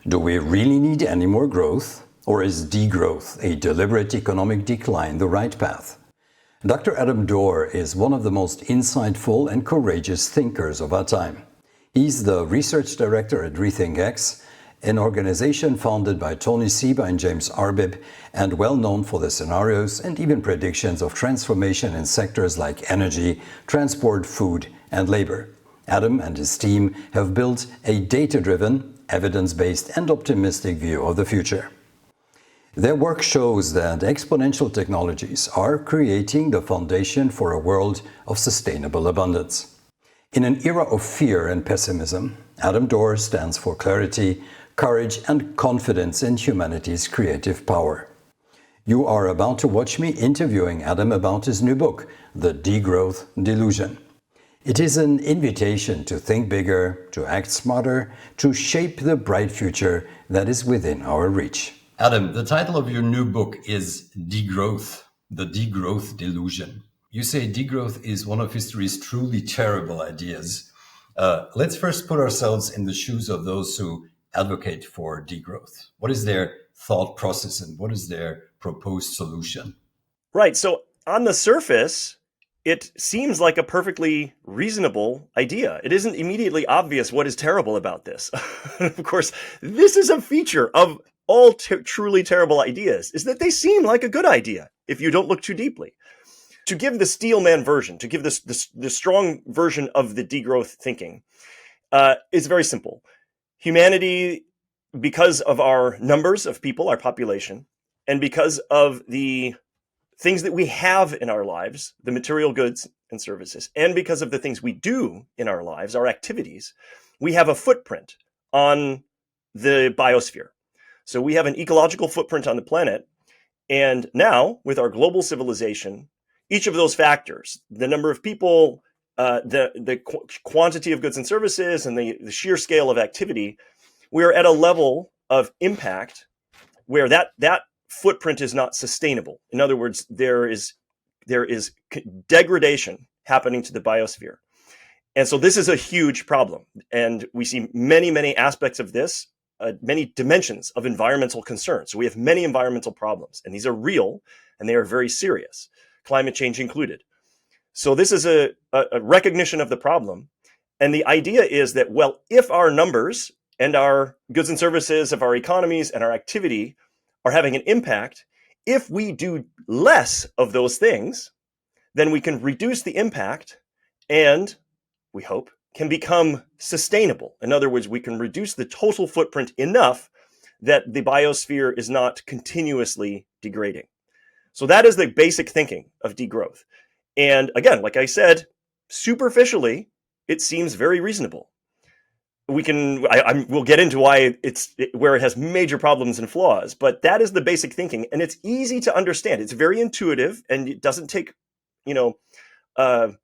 Do we really need any more growth? Or is degrowth, a deliberate economic decline, the right path? Dr. Adam Dorr is one of the most insightful and courageous thinkers of our time. He's the research director at RethinkX, an organization founded by Tony Seba and James Arbib, and well known for the scenarios and even predictions of transformation in sectors like energy, transport, food, and labor. Adam and his team have built a data-driven, evidence-based, and optimistic view of the future. Their work shows that exponential technologies are creating the foundation for a world of sustainable abundance. In an era of fear and pessimism, Adam Dorr stands for clarity, courage, and confidence in humanity's creative power. You are about to watch me interviewing Adam about his new book, The Degrowth Delusion. It is an invitation to think bigger, to act smarter, to shape the bright future that is within our reach. Adam, the title of your new book is Degrowth, The Degrowth Delusion. You say degrowth is one of history's truly terrible ideas. Let's first put ourselves in the shoes of those who advocate for degrowth. What is their thought process and what is their proposed solution? Right. So on the surface, it seems like a perfectly reasonable idea. It isn't immediately obvious what is terrible about this. Of course, this is a feature of all truly terrible ideas, is that they seem like a good idea if you don't look too deeply. To give the Steelman version, to give the strong version of the degrowth thinking, is very simple. Humanity, because of our numbers of people, our population, and because of the things that we have in our lives, the material goods and services, and because of the things we do in our lives, our activities, we have a footprint on the biosphere. So we have an ecological footprint on the planet. And now, with our global civilization, each of those factors, the number of people, the quantity of goods and services, and the sheer scale of activity, we're at a level of impact where that footprint is not sustainable. In other words, there is degradation happening to the biosphere. And so this is a huge problem. And we see many, many aspects of this, many dimensions of environmental concerns. So we have many environmental problems, and these are real, and they are very serious, climate change included. So this is a recognition of the problem. And the idea is that, well, if our numbers and our goods and services of our economies and our activity are having an impact, if we do less of those things, then we can reduce the impact and, we hope, can become sustainable. In other words, we can reduce the total footprint enough that the biosphere is not continuously degrading. So that is the basic thinking of degrowth. And again, like I said, superficially, it seems very reasonable. We'll get into why where it has major problems and flaws, but that is the basic thinking, and it's easy to understand. It's very intuitive, and it doesn't take, a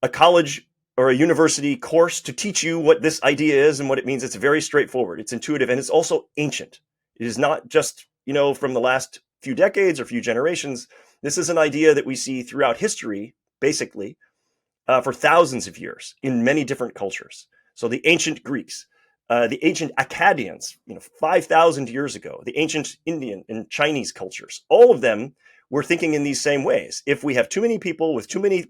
college or a university course to teach you what this idea is and what it means. It's very straightforward. It's intuitive, and it's also ancient. It is not just, from the last few decades or few generations. This is an idea that we see throughout history, basically, for thousands of years in many different cultures. So the ancient Greeks, the ancient Akkadians, 5,000 years ago, the ancient Indian and Chinese cultures, all of them were thinking in these same ways. If we have too many people with too many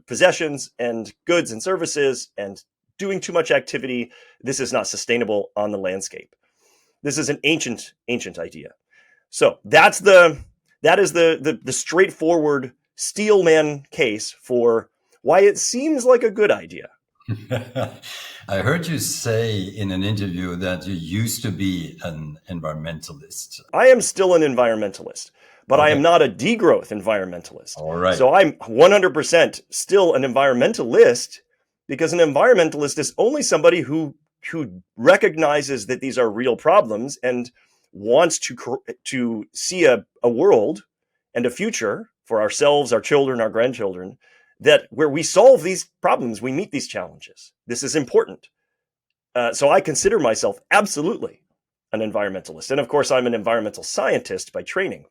possessions and goods and services and doing too much activity, this is not sustainable on the landscape. This is an ancient idea. So that is the straightforward Steelman case for why it seems like a good idea. I heard you say in an interview that you used to be an environmentalist. I am still an environmentalist, but okay. I am not a degrowth environmentalist. All right. So I'm 100% still an environmentalist, because an environmentalist is only somebody who recognizes that these are real problems and wants to see a world and a future for ourselves, our children, our grandchildren, that where we solve these problems, we meet these challenges. This is important. So I consider myself absolutely an environmentalist. And of course, I'm an environmental scientist by training,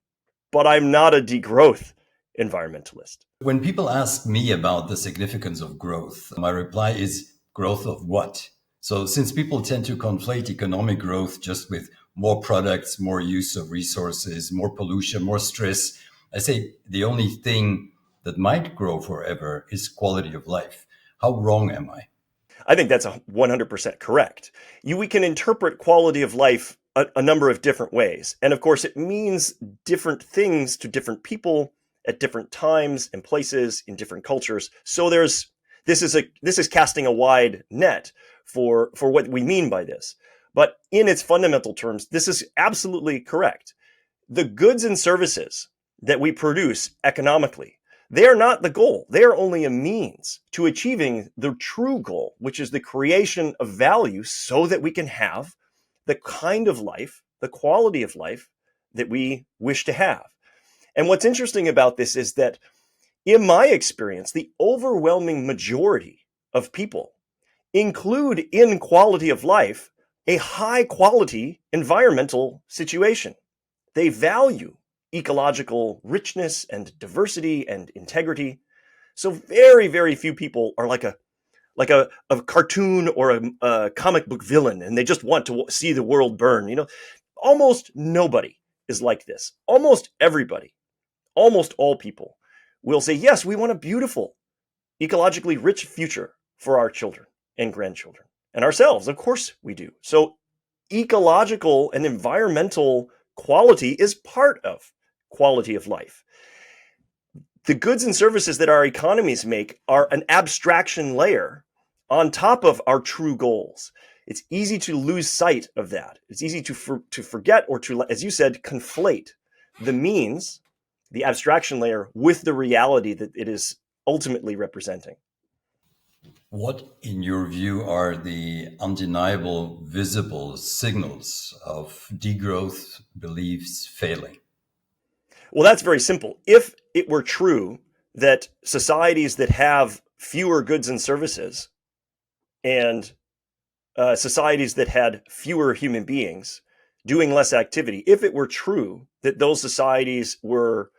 but I'm not a degrowth environmentalist. When people ask me about the significance of growth, my reply is growth of what? So since people tend to conflate economic growth just with more products, more use of resources, more pollution, more stress, I say the only thing that might grow forever is quality of life. How wrong am I? I think that's 100% correct. We can interpret quality of life a number of different ways. And of course, it means different things to different people at different times and places in different cultures. So this is casting a wide net for what we mean by this. But in its fundamental terms, this is absolutely correct. The goods and services that we produce economically, they are not the goal. They are only a means to achieving the true goal, which is the creation of value so that we can have the kind of life, the quality of life that we wish to have. And what's interesting about this is that in my experience, the overwhelming majority of people include in quality of life a high quality environmental situation. They value ecological richness and diversity and integrity. So very, very few people are like a cartoon or a comic book villain, and they just want to see the world burn. Almost nobody is like this. Almost everybody, almost all people will say, yes, we want a beautiful, ecologically rich future for our children and grandchildren and ourselves. Of course we do. So ecological and environmental quality is part of quality of life. The goods and services that our economies make are an abstraction layer on top of our true goals. It's easy to lose sight of that. It's easy to forget or to, as you said, conflate the means, the abstraction layer, with the reality that it is ultimately representing. What, in your view, are the undeniable visible signals of degrowth beliefs failing? Well, that's very simple. If it were true that societies that have fewer goods and services and societies that had fewer human beings doing less activity, if it were true that those societies were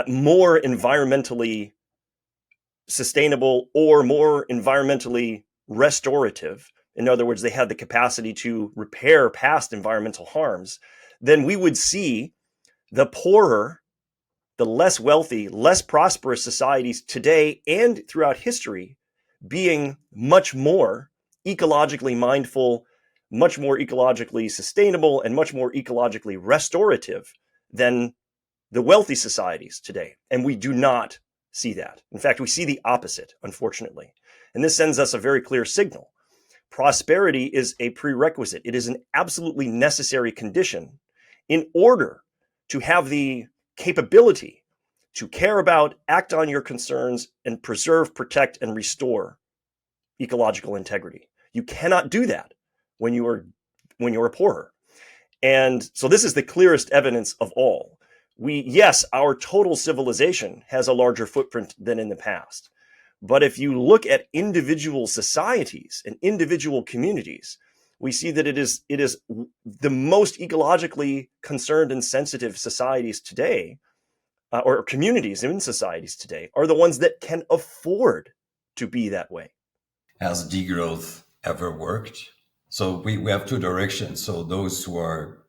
more environmentally sustainable or more environmentally restorative, in other words, they had the capacity to repair past environmental harms, then we would see the poorer, the less wealthy, less prosperous societies today and throughout history being much more ecologically mindful, much more ecologically sustainable, and much more ecologically restorative than the wealthy societies today. And we do not see that. In fact, we see the opposite, unfortunately. And this sends us a very clear signal. Prosperity is a prerequisite. It is an absolutely necessary condition in order to have the capability to care about, act on your concerns, and preserve, protect, and restore ecological integrity. You cannot do that when you are poorer. And so this is the clearest evidence of all. Yes, our total civilization has a larger footprint than in the past. But if you look at individual societies and individual communities, we see that it is the most ecologically concerned and sensitive societies today, or communities in societies today, are the ones that can afford to be that way. Has degrowth ever worked? So we have two directions. So those who are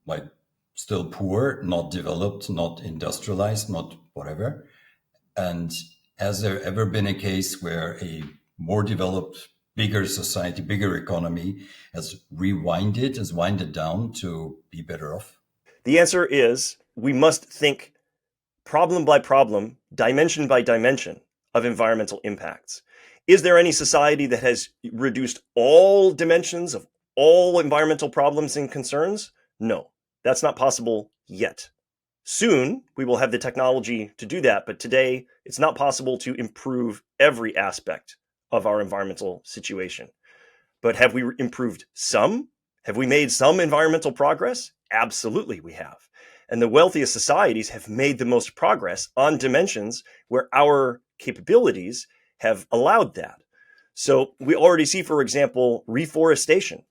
like still poor, not developed, not industrialized, not whatever. And has there ever been a case where a more developed, bigger society, bigger economy has winded down to be better off? The answer is we must think problem by problem, dimension by dimension of environmental impacts. Is there any society that has reduced all dimensions of all environmental problems and concerns? No, that's not possible yet. Soon, we will have the technology to do that, but today it's not possible to improve every aspect of our environmental situation. But have we improved some? Have we made some environmental progress? Absolutely, we have. And the wealthiest societies have made the most progress on dimensions where our capabilities have allowed that. So we already see, for example, reforestation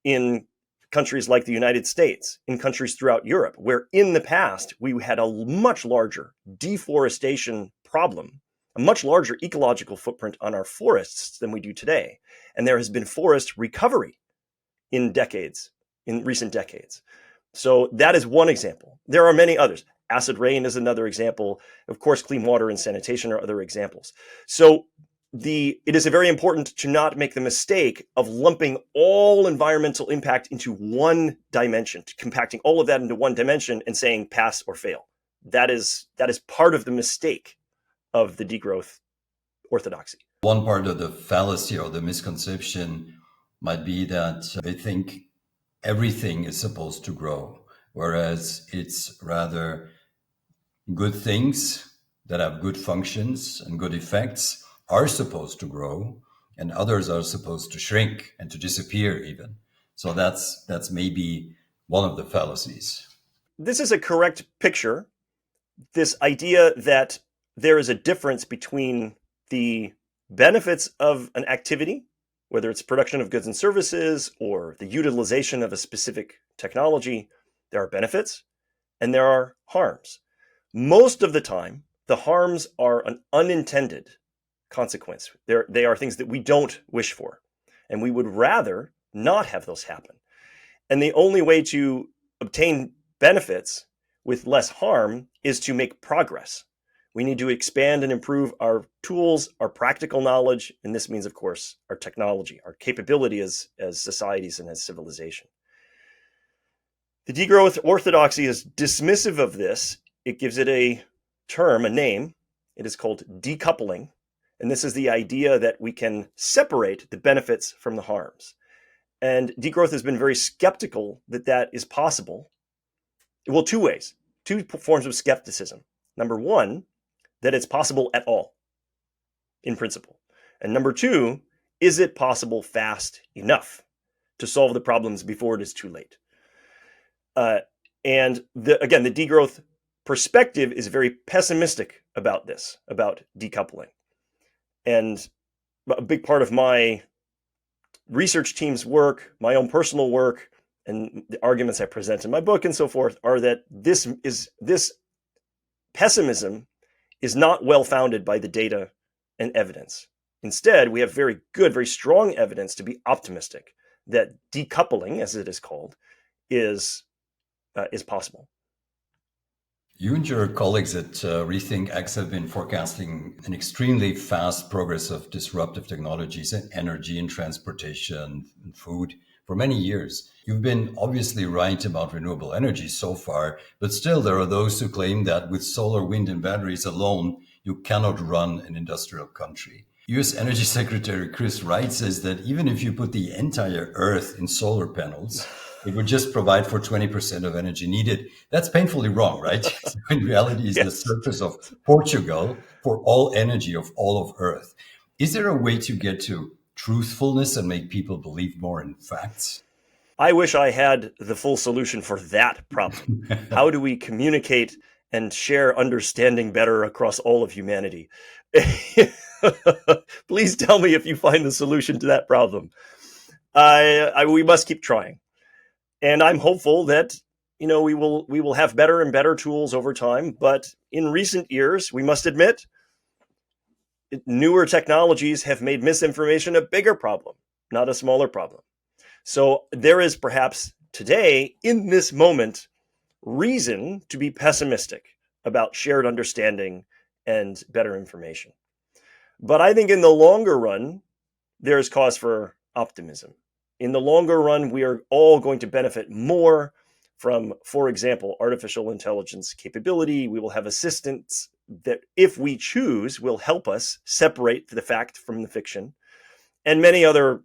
in countries like the United States, in countries throughout Europe, where in the past we had a much larger deforestation problem, a much larger ecological footprint on our forests than we do today. And there has been forest recovery in recent decades. So that is one example. There are many others. Acid rain is another example. Of course, clean water and sanitation are other examples. So it is very important to not make the mistake of lumping all environmental impact into one dimension, compacting all of that into one dimension and saying pass or fail. That is part of the mistake of the degrowth orthodoxy. One part of the fallacy or the misconception might be that they think everything is supposed to grow, whereas it's rather good things that have good functions and good effects are supposed to grow, and others are supposed to shrink and to disappear even. So that's maybe one of the fallacies. This is a correct picture. This idea that there is a difference between the benefits of an activity, whether it's production of goods and services or the utilization of a specific technology, there are benefits and there are harms. Most of the time, the harms are an unintended consequence. They are things that we don't wish for, and we would rather not have those happen. And the only way to obtain benefits with less harm is to make progress. We need to expand and improve our tools, our practical knowledge, and this means, of course, our technology, our capability as societies and as civilization. The degrowth orthodoxy is dismissive of this. It gives it a term, a name. It is called decoupling. And this is the idea that we can separate the benefits from the harms. And degrowth has been very skeptical that that is possible. Well, two ways, two forms of skepticism. Number one, that it's possible at all, in principle. And number two, is it possible fast enough to solve the problems before it is too late? And again, the degrowth perspective is very pessimistic about this, about decoupling. And a big part of my research team's work, my own personal work, and the arguments I present in my book and so forth are that this pessimism is not well founded by the data and evidence. Instead, we have very good, very strong evidence to be optimistic that decoupling, as it is called, is possible. You and your colleagues at RethinkX have been forecasting an extremely fast progress of disruptive technologies in energy and transportation and food for many years. You've been obviously right about renewable energy so far, but still there are those who claim that with solar, wind, and batteries alone, you cannot run an industrial country. US Energy Secretary Chris Wright says that even if you put the entire Earth in solar panels, it would just provide for 20% of energy needed. That's painfully wrong, right? In reality, it's the surface of Portugal for all energy of all of Earth. Is there a way to get to truthfulness and make people believe more in facts? I wish I had the full solution for that problem. How do we communicate and share understanding better across all of humanity? Please tell me if you find the solution to that problem. We must keep trying. And I'm hopeful that, we will have better and better tools over time. But in recent years, we must admit, newer technologies have made misinformation a bigger problem, not a smaller problem. So there is perhaps today, in this moment, reason to be pessimistic about shared understanding and better information. But I think in the longer run, there is cause for optimism. In the longer run, we are all going to benefit more from, for example, artificial intelligence capability. We will have assistants that, if we choose, will help us separate the fact from the fiction, and many other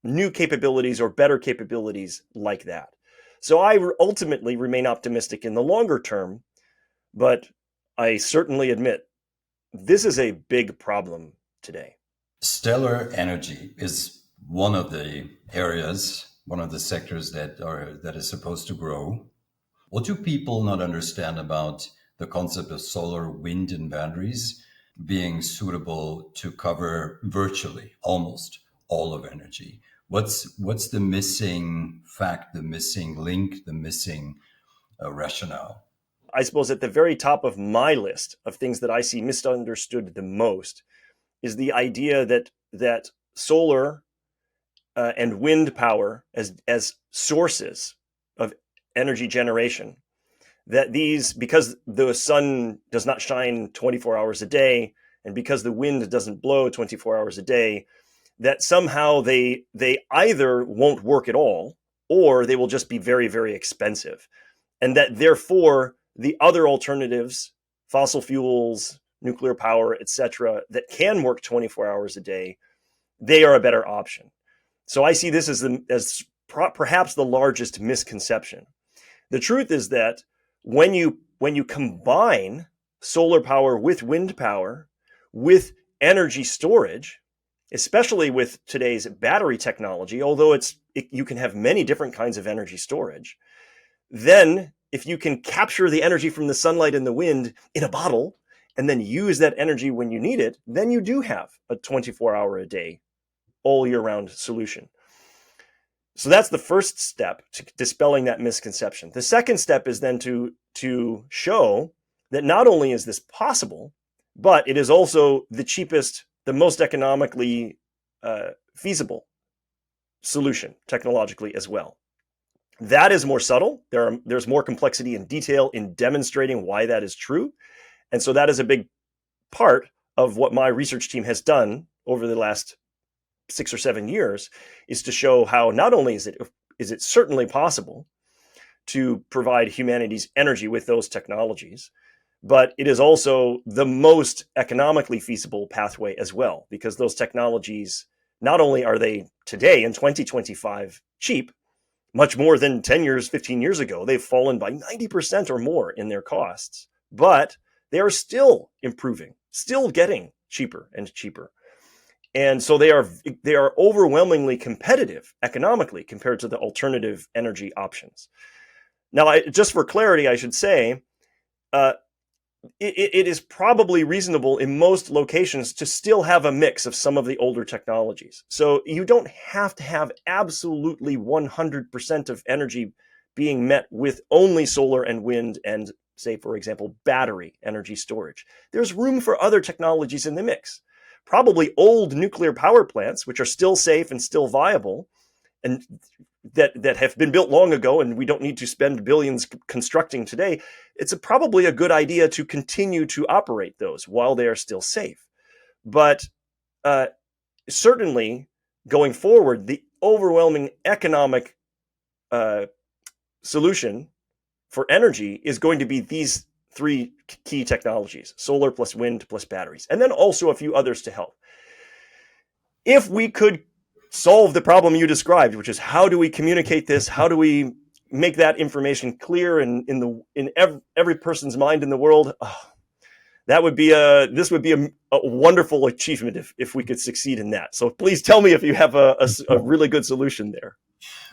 new capabilities or better capabilities like that. So I ultimately remain optimistic in the longer term, but I certainly admit this is a big problem today. Stellar energy is one of the areas, one of the sectors that is supposed to grow. What do people not understand about the concept of solar, wind, and batteries being suitable to cover virtually almost all of energy? What's the missing fact, the missing link, the missing rationale? I suppose at the very top of my list of things that I see misunderstood the most is the idea that solar and wind power as sources of energy generation, that these, because the sun does not shine 24 hours a day, and because the wind doesn't blow 24 hours a day, that somehow they either won't work at all, or they will just be very, very expensive. And that therefore the other alternatives, fossil fuels, nuclear power, etc., that can work 24 hours a day, they are a better option. So I see this as perhaps the largest misconception. The truth is that when you combine solar power with wind power with energy storage, especially with today's battery technology, although you can have many different kinds of energy storage, then if you can capture the energy from the sunlight and the wind in a bottle and then use that energy when you need it, then you do have a 24-hour a day, all year round solution. So that's the first step to dispelling that misconception. The second step is then to show that not only is this possible, but it is also the cheapest, the most economically feasible solution technologically as well. That is more subtle. There's more complexity and detail in demonstrating why that is true. And so that is a big part of what my research team has done over the last 6 or 7 years, is to show how not only is it certainly possible to provide humanity's energy with those technologies, but it is also the most economically feasible pathway as well, because those technologies, not only are they today in 2025 cheap, much more than 10 years, 15 years ago, they've fallen by 90% or more in their costs, but they are still improving, still getting cheaper and cheaper. And so they are overwhelmingly competitive economically compared to the alternative energy options. Now, just for clarity, I should say, it is probably reasonable in most locations to still have a mix of some of the older technologies. So you don't have to have absolutely 100% of energy being met with only solar and wind and, say, for example, battery energy storage. There's room for other technologies in the mix. Probably old nuclear power plants, which are still safe and still viable, and that have been built long ago, and we don't need to spend billions constructing today. It's probably a good idea to continue to operate those while they are still safe. But certainly, going forward, the overwhelming economic solution for energy is going to be these three key technologies: solar plus wind plus batteries, and then also a few others to help. If we could solve the problem you described, which is how do we communicate this? How do we make that information clear in every person's mind in the world? This would be a wonderful achievement if we could succeed in that. So please tell me if you have a really good solution there.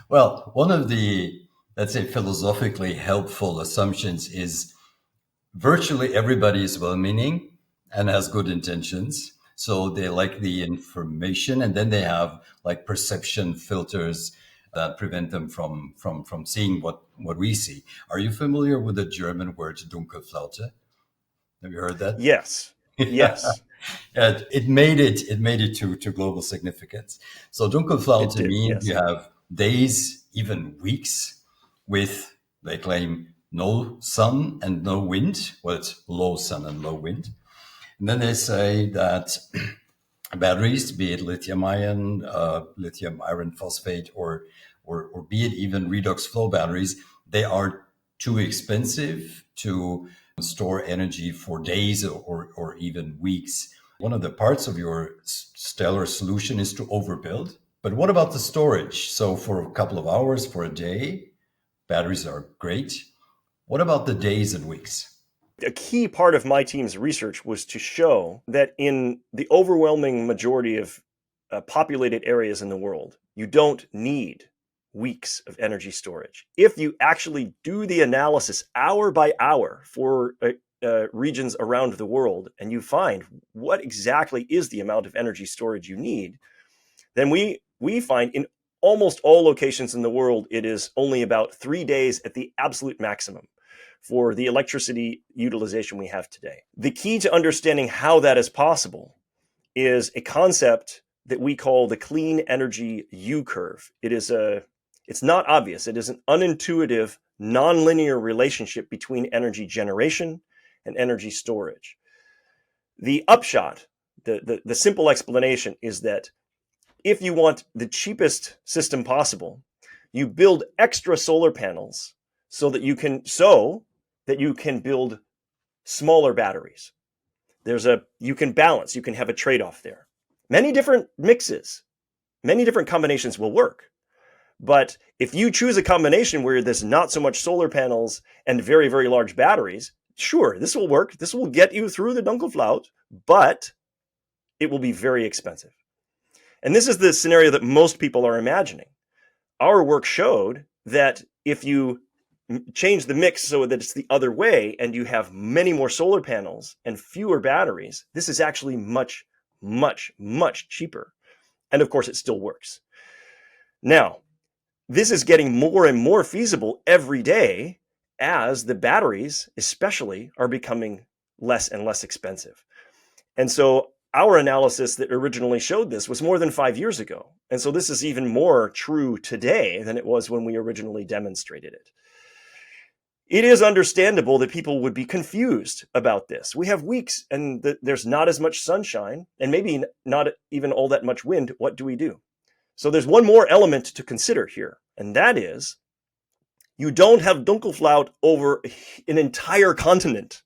Well, one of the, let's say, philosophically helpful assumptions is virtually everybody is well-meaning and has good intentions. So they like the information, and then they have like perception filters that prevent them from seeing what we see. Are you familiar with the German word Dunkelflaute? Have you heard that? Yes. Yes. Yeah, it made it to global significance. So Dunkelflaute means yes. you have days, even weeks, with, they claim, no sun and no wind. Well, it's low sun and low wind. And then they say that batteries, be it lithium iron phosphate, or be it even redox flow batteries, they are too expensive to store energy for days or even weeks. One of the parts of your stellar solution is to overbuild. But what about the storage? So for a couple of hours, for a day, batteries are great. What about the days and weeks? A key part of my team's research was to show that in the overwhelming majority of populated areas in the world, you don't need weeks of energy storage. If you actually do the analysis hour by hour for regions around the world, and you find what exactly is the amount of energy storage you need, then we find in almost all locations in the world, it is only about 3 days at the absolute maximum. for the electricity utilization we have today. The key to understanding how that is possible is a concept that we call the clean energy U-curve. It's not obvious. It is an unintuitive, nonlinear relationship between energy generation and energy storage. The upshot, the simple explanation is that if you want the cheapest system possible, you build extra solar panels so that you can build smaller batteries. You can balance, you can have a trade-off there. Many different mixes, many different combinations will work. But if you choose a combination where there's not so much solar panels and very, very large batteries, sure, this will work. This will get you through the Dunkelflaut, but it will be very expensive. And this is the scenario that most people are imagining. Our work showed that if you change the mix so that it's the other way and you have many more solar panels and fewer batteries, this is actually much, much, much cheaper. And of course, it still works. Now, this is getting more and more feasible every day as the batteries, especially, are becoming less and less expensive. And so our analysis that originally showed this was more than 5 years ago. And so this is even more true today than it was when we originally demonstrated it. It is understandable that people would be confused about this. We have weeks and there's not as much sunshine and maybe not even all that much wind. What do we do? So there's one more element to consider here, and that is you don't have Dunkelflaut over an entire continent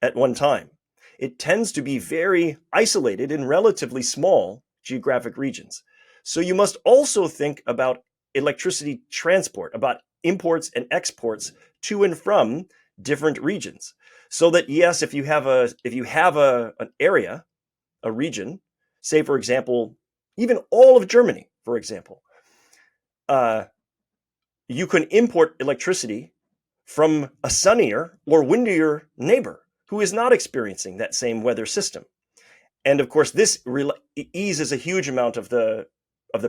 at one time. It tends to be very isolated in relatively small geographic regions. So you must also think about electricity transport, about imports and exports to and from different regions. So that yes, if you have an area, a region, say for example, even all of Germany, for example, you can import electricity from a sunnier or windier neighbor who is not experiencing that same weather system. And of course, this eases a huge amount of the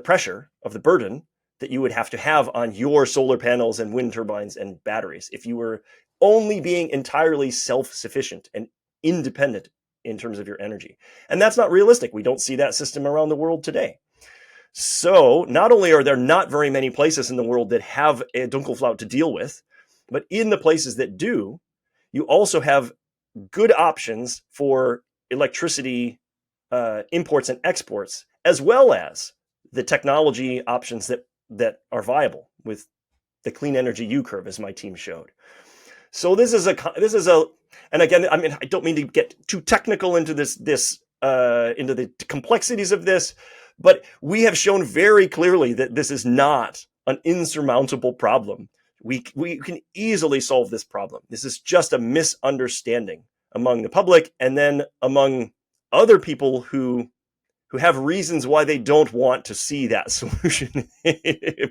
pressure, of the burden that you would have to have on your solar panels and wind turbines and batteries if you were only being entirely self-sufficient and independent in terms of your energy. And that's not realistic. We don't see that system around the world today. So not only are there not very many places in the world that have a Dunkelflaut to deal with, but in the places that do, you also have good options for electricity imports and exports, as well as the technology options that are viable with the clean energy U-curve, as my team showed. So this is and again, I mean, I don't mean to get too technical into this into the complexities of this, but we have shown very clearly that this is not an insurmountable problem. We can easily solve this problem. This is just a misunderstanding among the public and then among other people who have reasons why they don't want to see that solution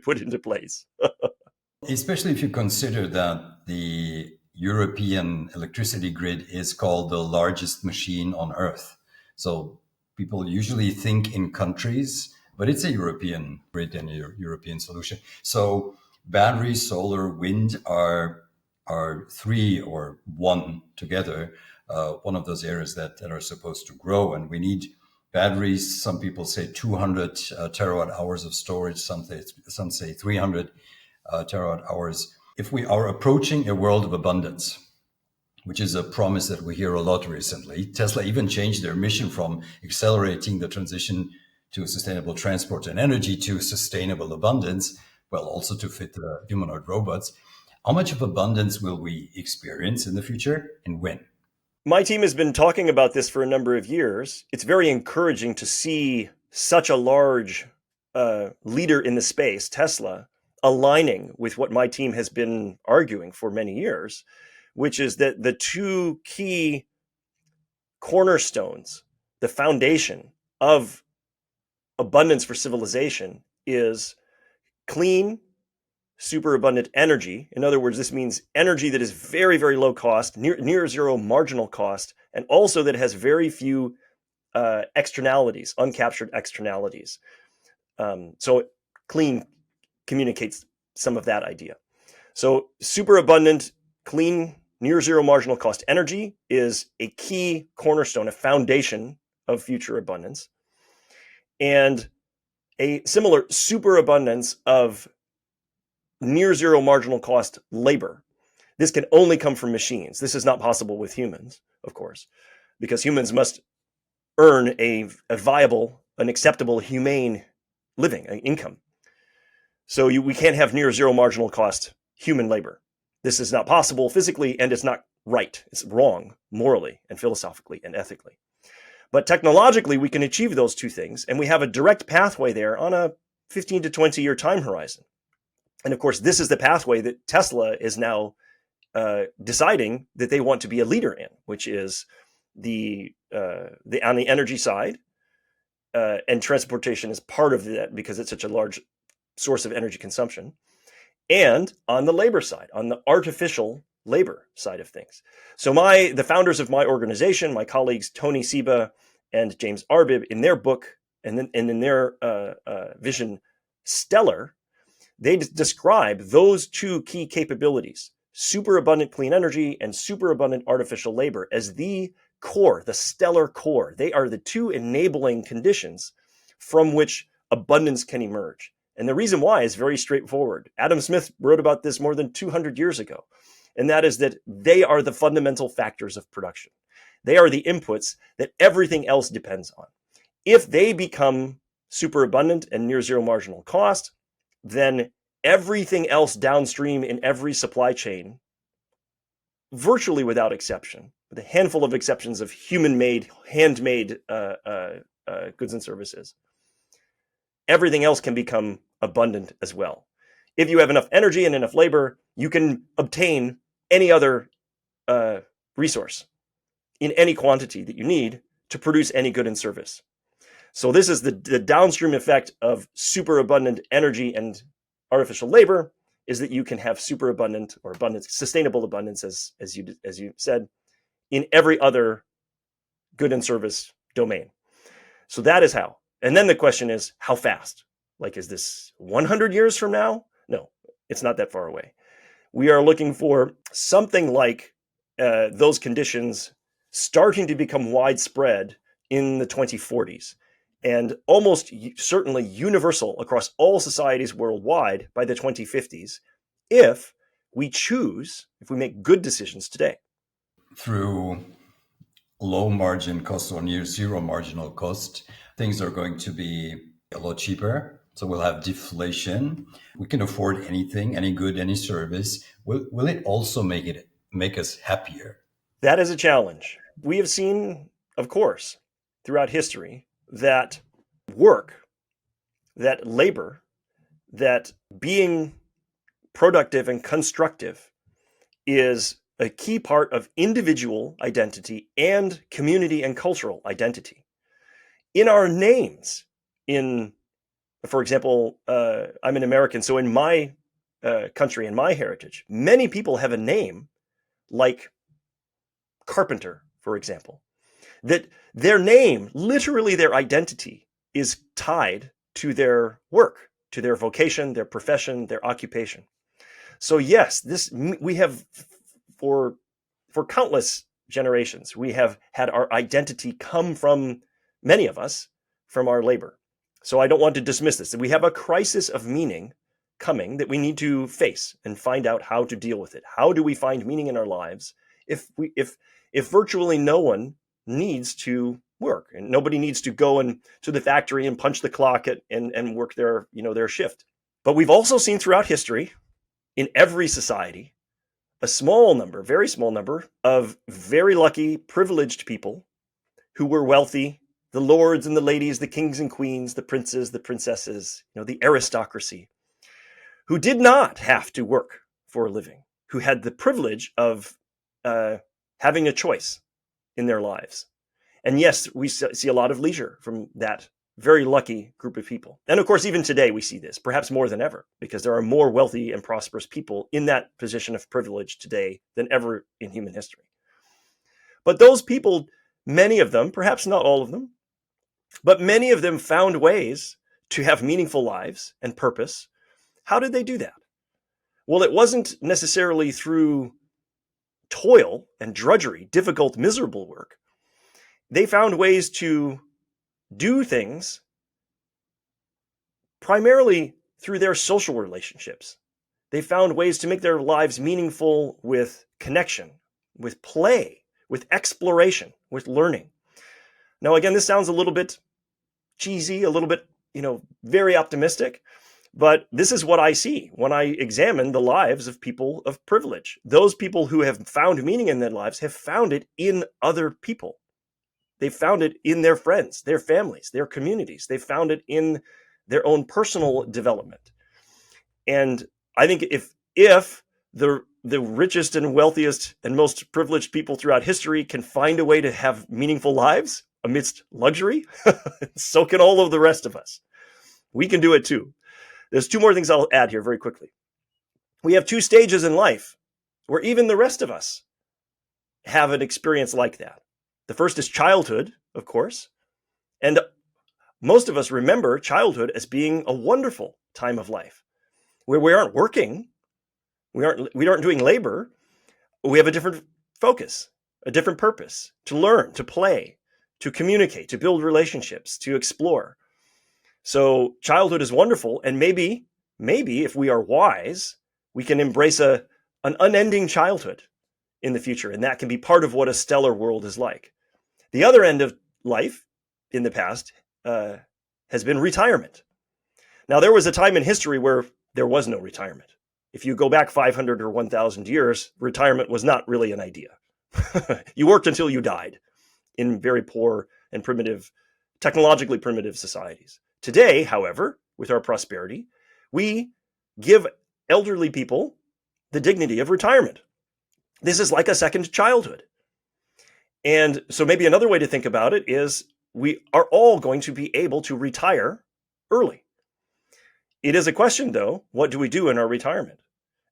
put into place. Especially if you consider that the European electricity grid is called the largest machine on Earth. So people usually think in countries, but it's a European grid and a European solution. So battery, solar, wind are three or one together, one of those areas that are supposed to grow. And we need batteries. Some people say 200 terawatt hours of storage. Some say 300 terawatt hours. If we are approaching a world of abundance, which is a promise that we hear a lot recently, Tesla even changed their mission from accelerating the transition to sustainable transport and energy to sustainable abundance, well, also to fit humanoid robots. How much of abundance will we experience in the future and when? My team has been talking about this for a number of years. It's very encouraging to see such a large leader in the space, Tesla, aligning with what my team has been arguing for many years, which is that the two key cornerstones, the foundation of abundance for civilization, is clean, superabundant energy. In other words, this means energy that is very, very low cost, near zero marginal cost, and also that has very few externalities, uncaptured externalities. So clean communicates some of that idea. So superabundant, clean near zero marginal cost energy is a key cornerstone, a foundation of future abundance, and a similar superabundance of near zero marginal cost labor. This can only come from machines. This is not possible with humans, of course, because humans must earn a viable, an acceptable, humane living, an income. So we can't have near zero marginal cost human labor. This is not possible physically, and it's not right. It's wrong morally and philosophically and ethically. But technologically, we can achieve those two things, and we have a direct pathway there on a 15 to 20-year time horizon. And of course, this is the pathway that Tesla is now deciding that they want to be a leader in, which is the on the energy side, and transportation is part of that because it's such a large source of energy consumption, and on the labor side, on the artificial labor side of things. So the founders of my organization, my colleagues Tony Seba and James Arbib, in their book and in their vision Stellar, they describe those two key capabilities, superabundant clean energy and superabundant artificial labor, as the core, the stellar core. They are the two enabling conditions from which abundance can emerge. And the reason why is very straightforward. Adam Smith wrote about this more than 200 years ago, and that is that they are the fundamental factors of production. They are the inputs that everything else depends on. If they become superabundant and near zero marginal cost, then everything else downstream in every supply chain, virtually without exception, with a handful of exceptions of human-made, handmade goods and services, everything else can become abundant as well. If you have enough energy and enough labor, you can obtain any other resource in any quantity that you need to produce any good and service. So this is the downstream effect of superabundant energy and artificial labor, is that you can have superabundant or abundance, sustainable abundance, as you said, in every other good and service domain. So that is how. And then the question is, how fast? Like, is this 100 years from now? No, it's not that far away. We are looking for something like those conditions starting to become widespread in the 2040s, and almost certainly universal across all societies worldwide by the 2050s, if we make good decisions today. Through low margin cost or near zero marginal cost, things are going to be a lot cheaper. So we'll have deflation. We can afford anything, any good, any service. Will it also make us happier? That is a challenge. We have seen, of course, throughout history, that work, that labor, that being productive and constructive is a key part of individual identity and community and cultural identity. In our names, for example, I'm an American, so in my country and my heritage, many people have a name like Carpenter, for example, that their name, literally their identity, is tied to their work, to their vocation, their profession, their occupation. So yes, we have for countless generations, we have had our identity come from, many of us, from our labor. So I don't want to dismiss this. We have a crisis of meaning coming that we need to face and find out how to deal with it. How do we find meaning in our lives if virtually no one needs to work and nobody needs to go to the factory and punch the clock and work their shift? But we've also seen throughout history, in every society, a small number, very small number of very lucky, privileged people who were wealthy, the lords and the ladies, the kings and queens, the princes, the princesses, the aristocracy, who did not have to work for a living, who had the privilege of having a choice in their lives. And yes, we see a lot of leisure from that very lucky group of people. And of course, even today we see this, perhaps more than ever, because there are more wealthy and prosperous people in that position of privilege today than ever in human history. But those people, many of them, perhaps not all of them, but many of them found ways to have meaningful lives and purpose. How did they do that? Well, it wasn't necessarily through toil and drudgery, difficult, miserable work, they found ways to do things primarily through their social relationships. They found ways to make their lives meaningful with connection, with play, with exploration, with learning. Now, again, this sounds a little bit cheesy, a little bit, very optimistic, but this is what I see when I examine the lives of people of privilege. Those people who have found meaning in their lives have found it in other people. They found it in their friends, their families, their communities. They found it in their own personal development. And I think if the richest and wealthiest and most privileged people throughout history can find a way to have meaningful lives amidst luxury, so can all of the rest of us. We can do it too. There's two more things I'll add here very quickly. We have two stages in life where even the rest of us have an experience like that. The first is childhood, of course. And most of us remember childhood as being a wonderful time of life where we aren't working, we aren't doing labor, we have a different focus, a different purpose to learn, to play, to communicate, to build relationships, to explore. So childhood is wonderful, and maybe if we are wise, we can embrace an unending childhood in the future, and that can be part of what a stellar world is like. The other end of life in the past has been retirement. Now, there was a time in history where there was no retirement. If you go back 500 or 1,000 years, retirement was not really an idea. You worked until you died in very poor and primitive, technologically primitive societies. Today, however, with our prosperity, we give elderly people the dignity of retirement. This is like a second childhood. And so maybe another way to think about it is we are all going to be able to retire early. It is a question, though, what do we do in our retirement?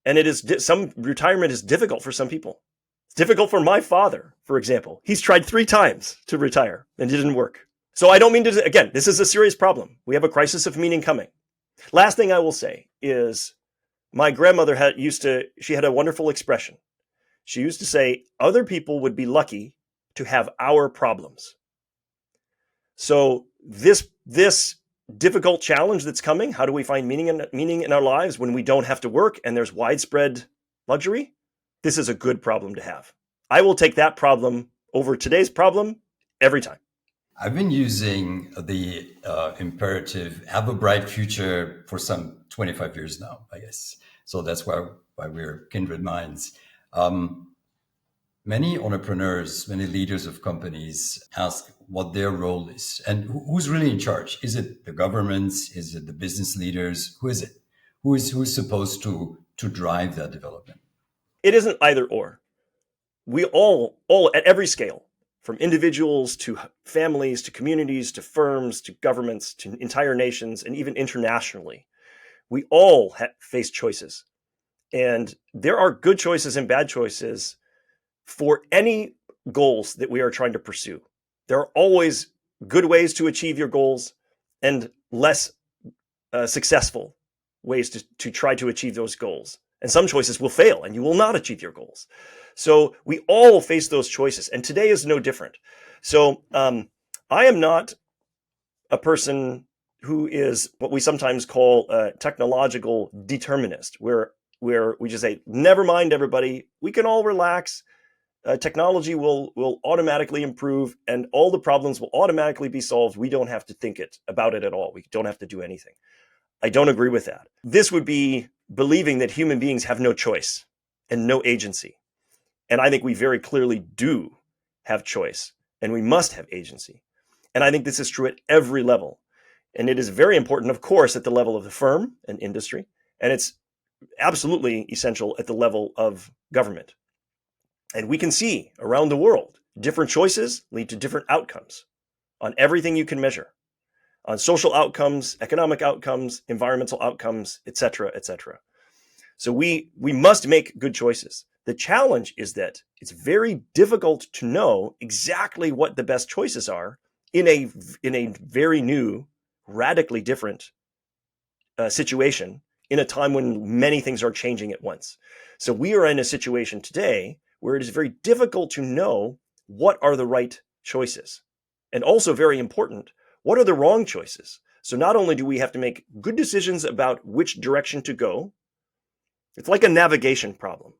And some retirement is difficult for some people. It's difficult for my father, for example. He's tried 3 times to retire and it didn't work. So I don't mean to, again, this is a serious problem. We have a crisis of meaning coming. Last thing I will say is my grandmother she had a wonderful expression. She used to say, other people would be lucky to have our problems. So this difficult challenge that's coming, how do we find meaning in our lives when we don't have to work and there's widespread luxury? This is a good problem to have. I will take that problem over today's problem every time. I've been using the imperative, have a bright future, for some 25 years now, I guess. So that's why we're kindred minds. Many entrepreneurs, many leaders of companies ask what their role is and who's really in charge. Is it the governments? Is it the business leaders? Who is it? Who's supposed to drive that development? It isn't either or. We all at every scale, from individuals to families, to communities, to firms, to governments, to entire nations, and even internationally, we all face choices. And there are good choices and bad choices for any goals that we are trying to pursue. There are always good ways to achieve your goals and less successful ways to try to achieve those goals. And some choices will fail and you will not achieve your goals. So we all face those choices, and today is no different. So I am not a person who is what we sometimes call a technological determinist, where we just say, never mind everybody, we can all relax. Technology will automatically improve and all the problems will automatically be solved. We don't have to think about it at all. We don't have to do anything. I don't agree with that. This would be believing that human beings have no choice and no agency. And I think we very clearly do have choice and we must have agency. And I think this is true at every level. And it is very important, of course, at the level of the firm and industry. And it's absolutely essential at the level of government. And we can see around the world, different choices lead to different outcomes on everything you can measure, on social outcomes, economic outcomes, environmental outcomes, et cetera, et cetera. So we must make good choices. The challenge is that it's very difficult to know exactly what the best choices are in a very new, radically different situation in a time when many things are changing at once. So we are in a situation today where it is very difficult to know what are the right choices. And also very important, what are the wrong choices? So not only do we have to make good decisions about which direction to go, it's like a navigation problem.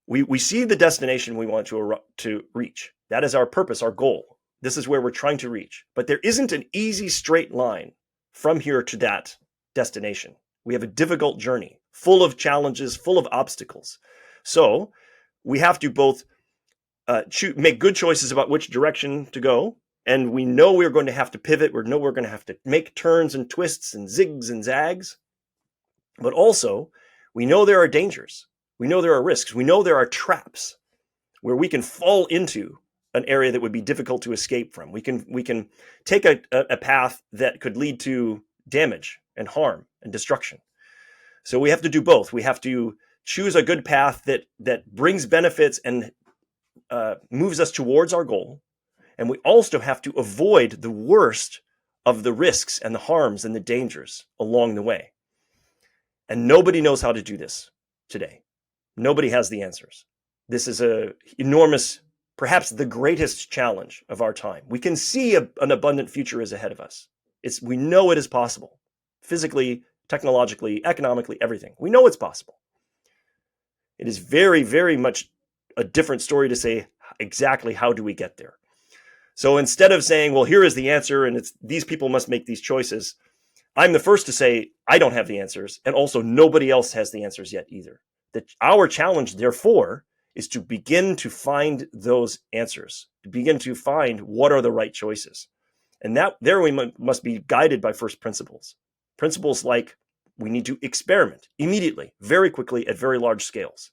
We see the destination we want to reach. That is our purpose, our goal. This is where we're trying to reach. But there isn't an easy straight line from here to that destination. We have a difficult journey, full of challenges, full of obstacles. So we have to both make good choices about which direction to go, and we know we're going to have to pivot. We know we're going to have to make turns and twists and zigs and zags. But also, we know there are dangers. We know there are risks. We know there are traps where we can fall into an area that would be difficult to escape from. We can take a path that could lead to damage and harm and destruction. So we have to do both. We have to choose a good path that brings benefits and moves us towards our goal. And we also have to avoid the worst of the risks and the harms and the dangers along the way. And nobody knows how to do this today. Nobody has the answers. This is an enormous, perhaps the greatest challenge of our time. We can see an abundant future is ahead of us. We know it is possible. Physically, technologically, economically, everything. We know it's possible. It is very, very much a different story to say exactly how do we get there. So instead of saying, well, here is the answer and these people must make these choices, I'm the first to say I don't have the answers, and also nobody else has the answers yet either. That our challenge, therefore, is to begin to find those answers, to begin to find what are the right choices. And there we must be guided by first principles. Principles like we need to experiment immediately, very quickly at very large scales.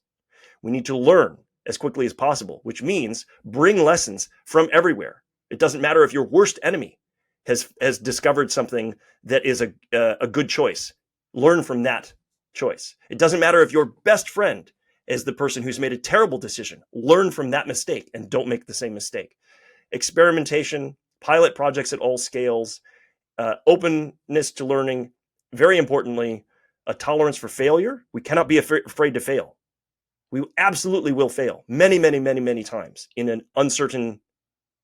We need to learn as quickly as possible, which means bring lessons from everywhere. It doesn't matter if your worst enemy has discovered something that is a good choice. Learn from that choice. It doesn't matter if your best friend is the person who's made a terrible decision. Learn from that mistake and don't make the same mistake. Experimentation, pilot projects at all scales, openness to learning, very importantly, a tolerance for failure. We cannot be afraid to fail. We absolutely will fail many, many, many, many times in an uncertain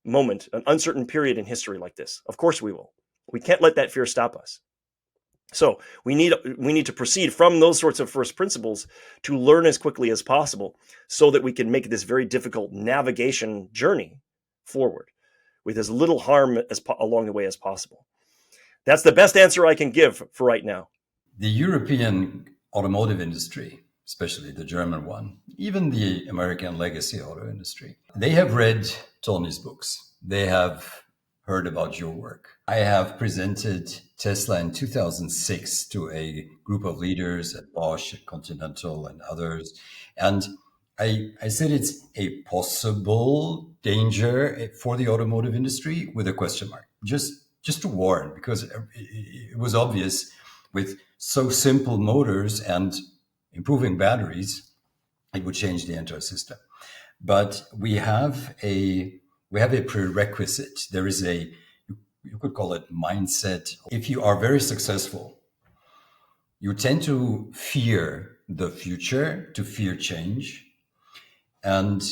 moment, an uncertain period in history like this. Of course we will. We can't let that fear stop us. So we need to proceed from those sorts of first principles to learn as quickly as possible so that we can make this very difficult navigation journey forward with as little harm along the way as possible. That's the best answer I can give for right now. The European automotive industry, especially the German one, even the American legacy auto industry, they have read Tony's books. They have heard about your work. I have presented Tesla in 2006 to a group of leaders at Bosch, at Continental, and others. And I said it's a possible danger for the automotive industry with a question mark, just to warn, because it was obvious with so simple motors and improving batteries, it would change the entire system. But we have a prerequisite. There is you could call it mindset. If you are very successful, you tend to fear the future, to fear change. And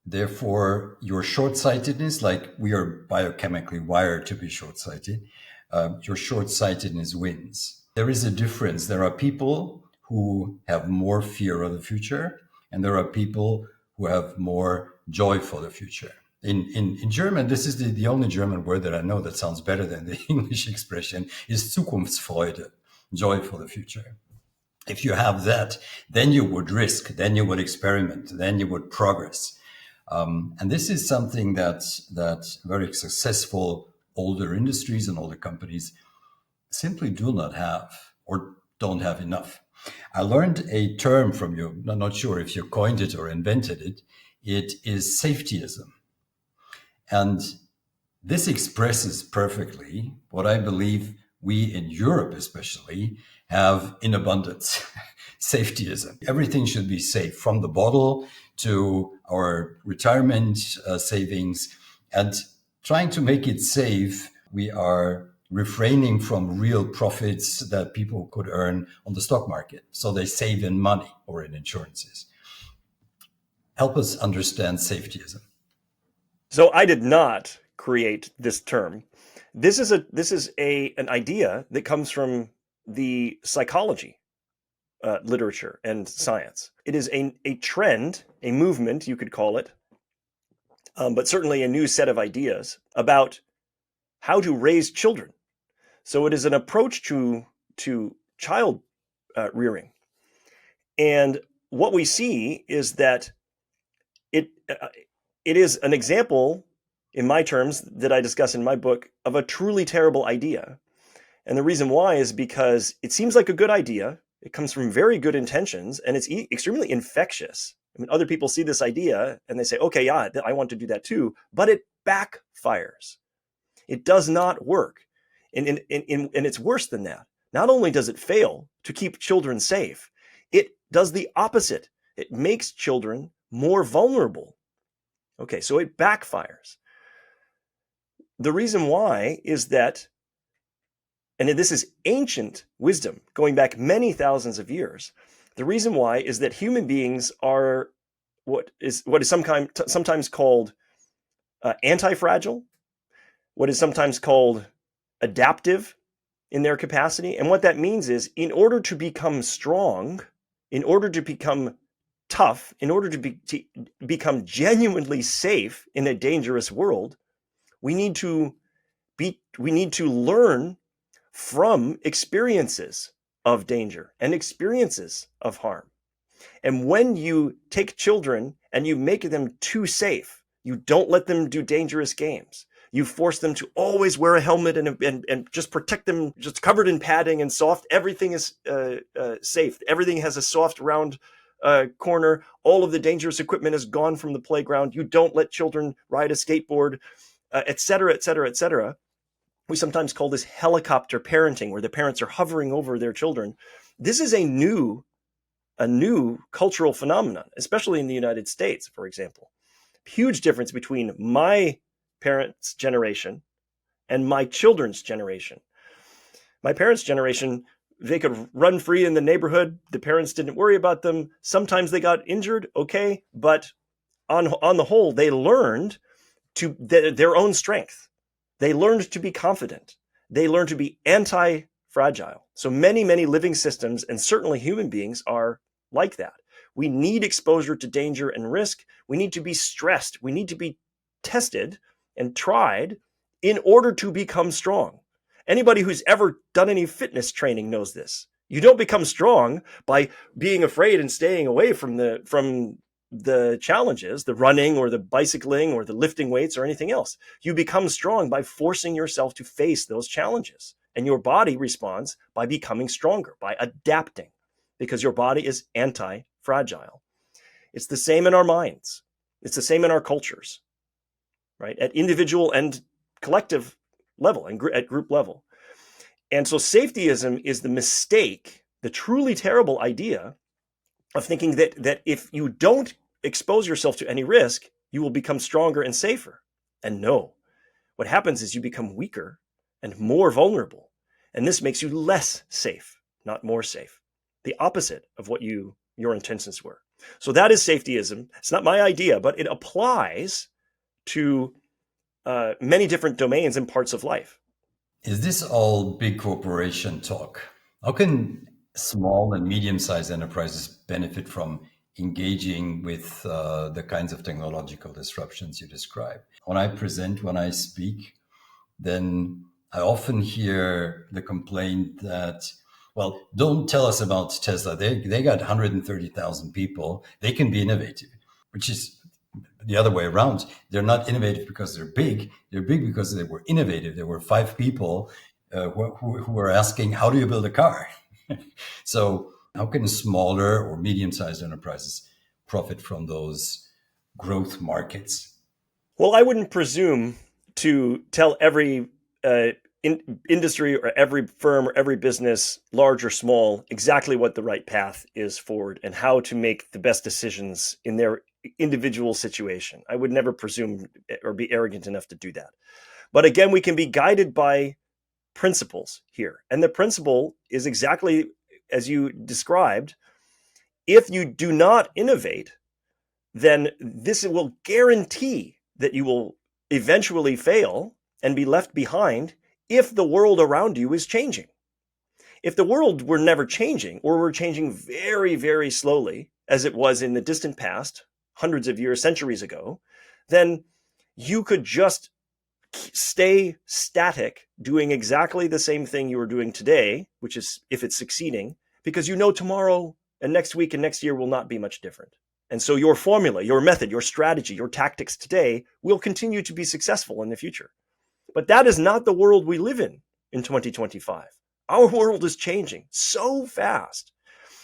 therefore, your short-sightedness, like we are biochemically wired to be short-sighted, your short-sightedness wins. There is a difference. There are people who have more fear of the future, and there are people who have more joy for the future. In German, this is the only German word that I know that sounds better than the English expression, is Zukunftsfreude, joy for the future. If you have that, then you would risk, then you would experiment, then you would progress. And this is something that very successful older industries and older companies simply do not have or don't have enough. I learned a term from you, I'm not sure if you coined it or invented it. It is safetyism. And this expresses perfectly what I believe we in Europe especially have in abundance, safetyism. Everything should be safe, from the bottle to our retirement savings. And trying to make it safe, we are refraining from real profits that people could earn on the stock market. So they save in money or in insurances. Help us understand safetyism. So I did not create this term. This is an idea that comes from the psychology literature and science. It is a trend, a movement, you could call it, but certainly a new set of ideas about how to raise children. So it is an approach to child rearing. And what we see is that it is an example, in my terms, that I discuss in my book, of a truly terrible idea. And the reason why is because it seems like a good idea. It comes from very good intentions, and it's extremely infectious. I mean, other people see this idea and they say, okay, yeah, I want to do that too, but it backfires. It does not work. And it's worse than that. Not only does it fail to keep children safe, it does the opposite. It makes children more vulnerable. Okay, so it backfires. The reason why is that, and this is ancient wisdom going back many thousands of years, the reason why is that human beings are what is sometimes called anti-fragile, what is sometimes called adaptive in their capacity. And what that means is, in order to become strong, in order to become tough, in order to become genuinely safe in a dangerous world, we need to learn from experiences of danger and experiences of harm. And when you take children and you make them too safe, you don't let them do dangerous games. You force them to always wear a helmet and just protect them, just covered in padding and soft. Everything is safe. Everything has a soft, round corner. All of the dangerous equipment is gone from the playground. You don't let children ride a skateboard, et cetera, et cetera, et cetera. We sometimes call this helicopter parenting, where the parents are hovering over their children. This is a new cultural phenomenon, especially in the United States, for example. Huge difference between my parents' generation and my children's generation. My parents' generation, they could run free in the neighborhood. The parents didn't worry about them. Sometimes they got injured, okay, but on the whole, they learned to their own strength. They learned to be confident. They learned to be anti-fragile. So many, many living systems, and certainly human beings, are like that. We need exposure to danger and risk. We need to be stressed. We need to be tested and tried in order to become strong. Anybody who's ever done any fitness training knows this. You don't become strong by being afraid and staying away from the challenges, the running or the bicycling or the lifting weights or anything else. You become strong by forcing yourself to face those challenges. And your body responds by becoming stronger, by adapting, because your body is anti-fragile. It's the same in our minds. It's the same in our cultures, right? At individual and collective level and at group level. And so safetyism is the mistake, the truly terrible idea of thinking that if you don't expose yourself to any risk, you will become stronger and safer. And no, what happens is you become weaker and more vulnerable. And this makes you less safe, not more safe. The opposite of what your intentions were. So that is safetyism. It's not my idea, but it applies to many different domains and parts of life. Is this all big corporation talk? How can small and medium-sized enterprises benefit from engaging with the kinds of technological disruptions you describe? When I present, when I speak, then I often hear the complaint that, well, don't tell us about Tesla. They got 130,000 people. They can be innovative, which is the other way around. They're not innovative because they're big. They're big because they were innovative. There were 5 people who were asking, how do you build a car? So how can smaller or medium-sized enterprises profit from those growth markets? Well, I wouldn't presume to tell every industry or every firm or every business, large or small, exactly what the right path is forward and how to make the best decisions in their individual situation. I would never presume or be arrogant enough to do that. But again, we can be guided by principles here. And the principle is exactly as you described. If you do not innovate, then this will guarantee that you will eventually fail and be left behind if the world around you is changing. If the world were never changing, or were changing very, very slowly, as it was in the distant past, hundreds of years, centuries ago, then you could just stay static, doing exactly the same thing you are doing today, which is if it's succeeding, because you know tomorrow and next week and next year will not be much different. And so your formula, your method, your strategy, your tactics today will continue to be successful in the future. But that is not the world we live in 2025. Our world is changing so fast.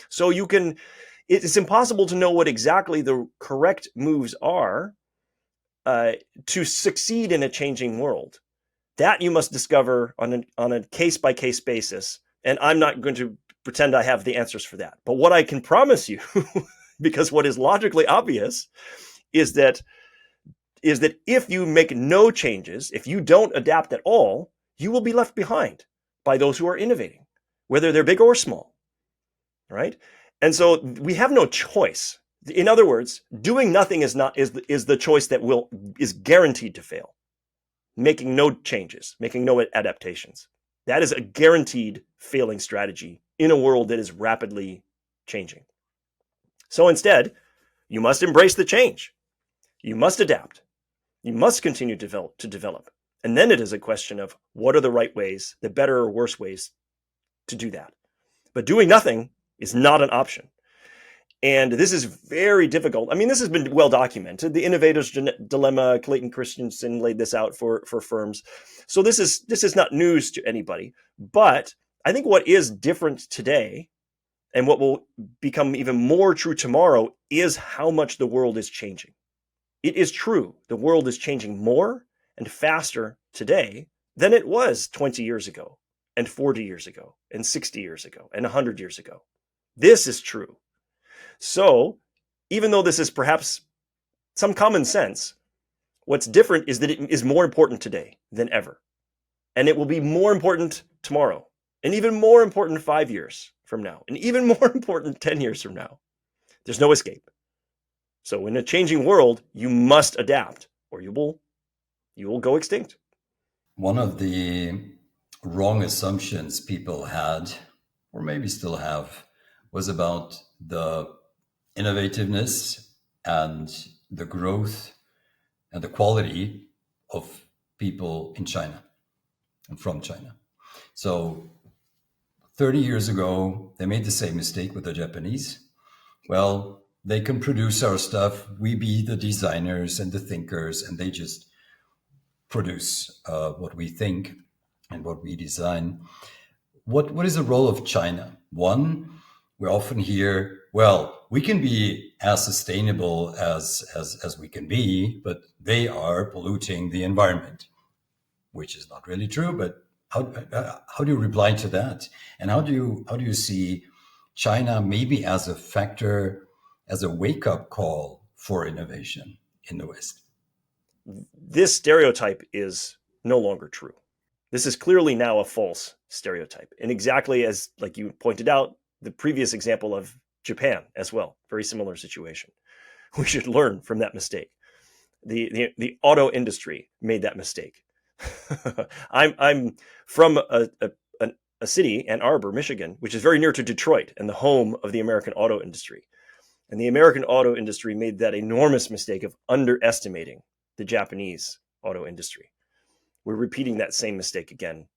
So it's impossible to know what exactly the correct moves are to succeed in a changing world. That you must discover on a case-by-case basis. And I'm not going to pretend I have the answers for that. But what I can promise you, because what is logically obvious, is that if you make no changes, if you don't adapt at all, you will be left behind by those who are innovating, whether they're big or small, right? And so we have no choice. In other words, doing nothing is the choice that is guaranteed to fail. Making no changes, making no adaptations. That is a guaranteed failing strategy in a world that is rapidly changing. So instead, you must embrace the change. You must adapt. You must continue to develop. And then it is a question of what are the right ways, the better or worse ways to do that. But doing nothing is not an option. And this is very difficult. I mean, this has been well documented. The innovator's dilemma, Clayton Christensen laid this out for firms. So this is not news to anybody. But I think what is different today and what will become even more true tomorrow is how much the world is changing. It is true. The world is changing more and faster today than it was 20 years ago and 40 years ago and 60 years ago and 100 years ago. This is true. So even though this is perhaps some common sense, what's different is that it is more important today than ever. And it will be more important tomorrow, and even more important 5 years from now, and even more important 10 years from now. There's no escape. So in a changing world, you must adapt or you will go extinct. One of the wrong assumptions people had, or maybe still have, was about the innovativeness and the growth and the quality of people in China and from China. So 30 years ago, they made the same mistake with the Japanese. Well, they can produce our stuff. We be the designers and the thinkers, and they just produce what we think and what we design. What is the role of China? One, we often hear, well, we can be as sustainable as we can be, but they are polluting the environment, which is not really true. But how do you reply to that? And how do you see China maybe as a factor, as a wake-up call for innovation in the West? This stereotype is no longer true. This is clearly now a false stereotype. And exactly as, like you pointed out, the previous example of Japan as well, very similar situation. We should learn from that mistake. The auto industry made that mistake. I'm from a city, Ann Arbor, Michigan, which is very near to Detroit and the home of the American auto industry. And the American auto industry made that enormous mistake of underestimating the Japanese auto industry. We're repeating that same mistake again,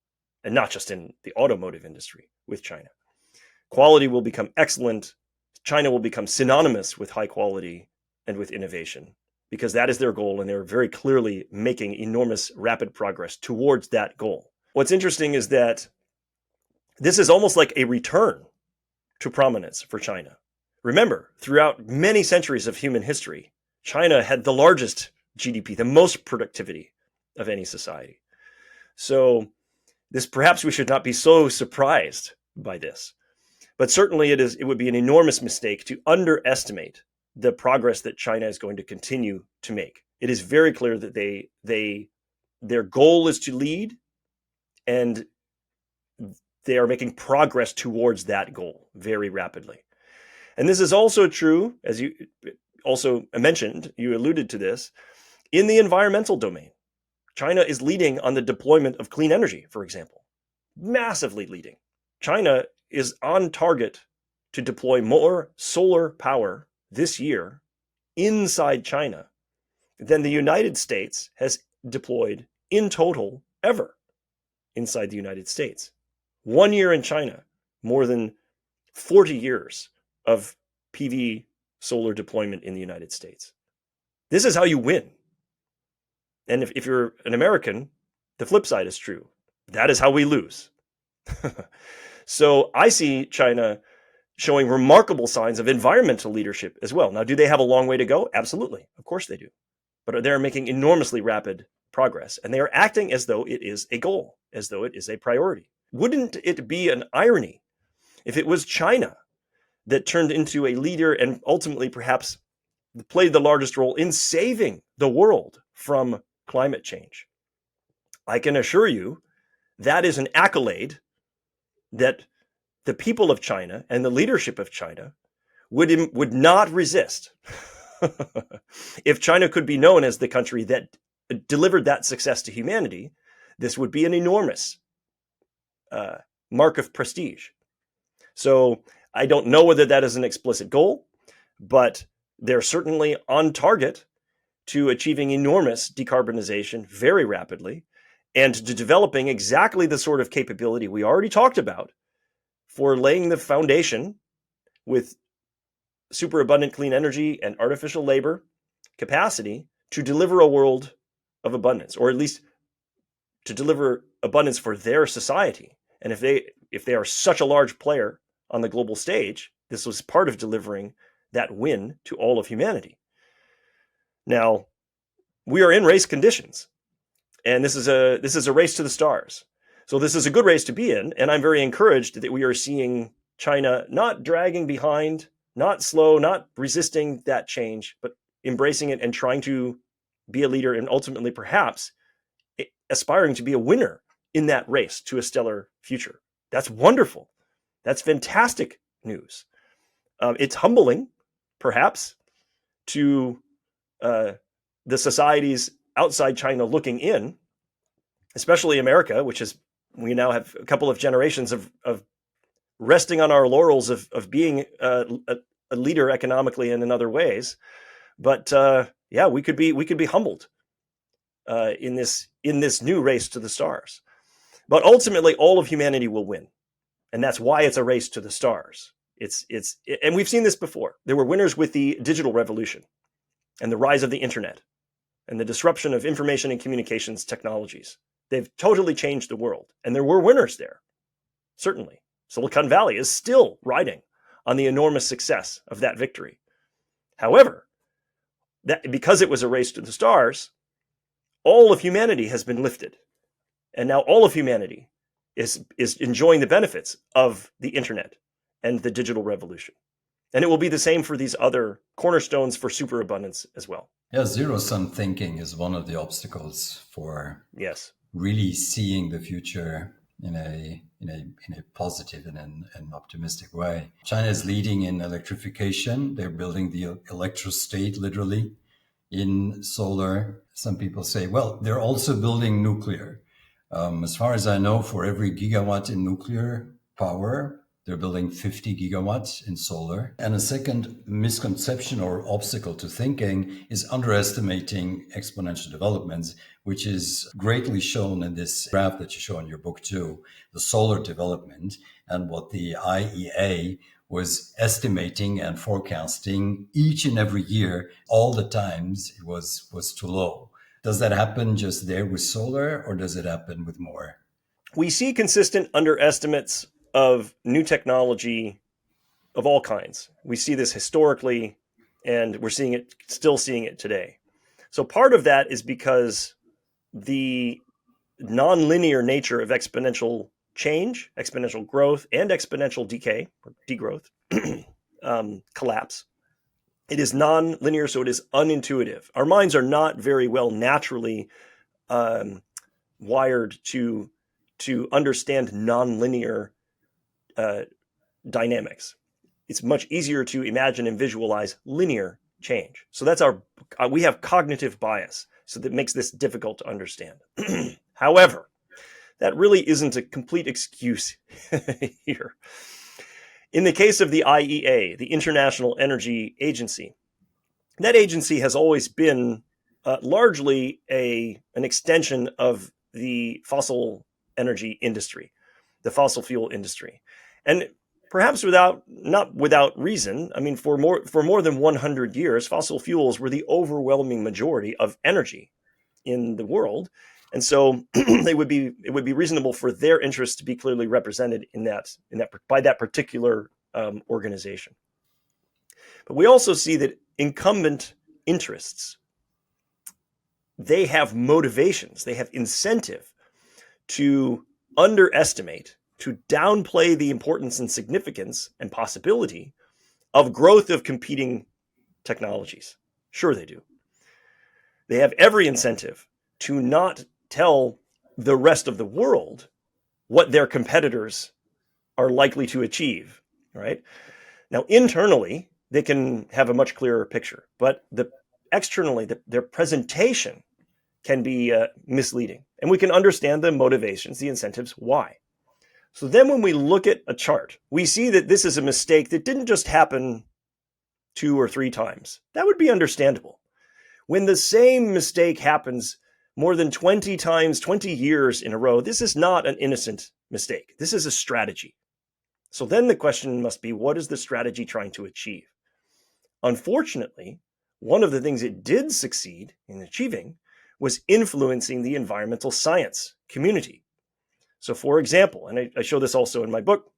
and not just in the automotive industry with China. Quality will become excellent. China will become synonymous with high quality and with innovation, because that is their goal, and they're very clearly making enormous rapid progress towards that goal. What's interesting is that this is almost like a return to prominence for China. Remember, throughout many centuries of human history, China had the largest GDP, the most productivity of any society. So perhaps we should not be so surprised by this. But certainly it would be an enormous mistake to underestimate the progress that China is going to continue to make. It is very clear that their goal is to lead, and they are making progress towards that goal very rapidly. And this is also true, also mentioned, you alluded to this, in the environmental domain. China is leading on the deployment of clean energy, for example, massively leading. China is on target to deploy more solar power this year inside China than the United States has deployed in total ever inside the United States. 1 year in China, more than 40 years of PV solar deployment in the United States. This is how you win. And if you're an American, the flip side is true. That is how we lose. So I see China showing remarkable signs of environmental leadership as well. Now, do they have a long way to go? Absolutely. Of course they do. But they're making enormously rapid progress, and they are acting as though it is a goal, as though it is a priority. Wouldn't it be an irony if it was China that turned into a leader and ultimately perhaps played the largest role in saving the world from climate change? I can assure you that is an accolade that the people of China and the leadership of China would not resist. If China could be known as the country that delivered that success to humanity, this would be an enormous mark of prestige. So I don't know whether that is an explicit goal, but they're certainly on target to achieving enormous decarbonization very rapidly and to developing exactly the sort of capability we already talked about for laying the foundation with superabundant clean energy and artificial labor capacity to deliver a world of abundance, or at least to deliver abundance for their society. And if they are such a large player on the global stage, this was part of delivering that win to all of humanity. Now, we are in race conditions, and this is a race to the stars. So this is a good race to be in, and I'm very encouraged that we are seeing China not dragging behind, not slow, not resisting that change, but embracing it and trying to be a leader and ultimately perhaps aspiring to be a winner in that race to a stellar future. That's wonderful. That's fantastic news. It's humbling, perhaps, to the societies outside China looking in, especially America, which is, we now have a couple of generations of resting on our laurels of being a leader economically and in other ways. But yeah, we could be humbled in this new race to the stars. But ultimately, all of humanity will win, and that's why it's a race to the stars. And we've seen this before. There were winners with the digital revolution and the rise of the internet and the disruption of information and communications technologies. They've totally changed the world, and there were winners there, certainly. Silicon Valley is still riding on the enormous success of that victory. However, that because it was a race to the stars, all of humanity has been lifted. And now all of humanity is enjoying the benefits of the internet and the digital revolution. And it will be the same for these other cornerstones for superabundance as well. Yeah, zero-sum thinking is one of the obstacles for really seeing the future in a positive and an optimistic way. China is leading in electrification. They're building the electro-state, literally, in solar. Some people say, well, they're also building nuclear. As far as I know, for every gigawatt in nuclear power, they're building 50 gigawatts in solar. And a second misconception or obstacle to thinking is underestimating exponential developments, which is greatly shown in this graph that you show in your book too, the solar development and what the IEA was estimating and forecasting each and every year. All the times it was too low. Does that happen just there with solar, or does it happen with more? We see consistent underestimates of new technology of all kinds. We see this historically, and we're still seeing it today. So part of that is because the nonlinear nature of exponential change, exponential growth, and exponential decay, or degrowth, collapse. It is non-linear, so it is unintuitive. Our minds are not very well naturally wired to understand non-linear dynamics. It's much easier to imagine and visualize linear change. So that's we have cognitive bias. So that makes this difficult to understand. However, that really isn't a complete excuse here. In the case of the IEA, the International Energy Agency, that agency has always been largely an extension of the fossil energy industry, the fossil fuel industry. And perhaps not without reason. I mean, for more than 100 years, fossil fuels were the overwhelming majority of energy in the world. And so it would be reasonable for their interests to be clearly represented by that particular organization. But we also see that incumbent interests, they have motivations, they have incentive to underestimate, to downplay the importance and significance and possibility of growth of competing technologies. Sure, they do. They have every incentive to not tell the rest of the world what their competitors are likely to achieve, right? Now, internally, they can have a much clearer picture, but externally, their presentation can be misleading. And we can understand the motivations, the incentives, why. So then when we look at a chart, we see that this is a mistake that didn't just happen 2 or 3 times. That would be understandable. When the same mistake happens more than 20 times, 20 years in a row, this is not an innocent mistake. This is a strategy. So then the question must be, what is the strategy trying to achieve? Unfortunately, one of the things it did succeed in achieving was influencing the environmental science community. So for example, and I show this also in my book,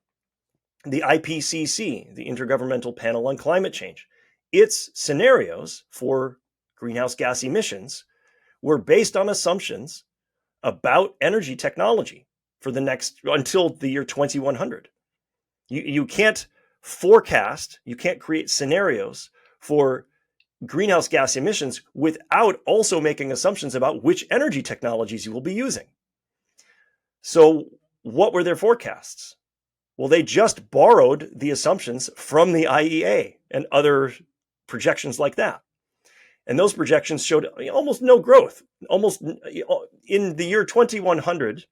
the IPCC, the Intergovernmental Panel on Climate Change, its scenarios for greenhouse gas emissions were based on assumptions about energy technology for until the year 2100. You can't forecast, you can't create scenarios for greenhouse gas emissions without also making assumptions about which energy technologies you will be using. So what were their forecasts? Well, they just borrowed the assumptions from the IEA and other projections like that. And those projections showed almost no growth. Almost in the year 2100,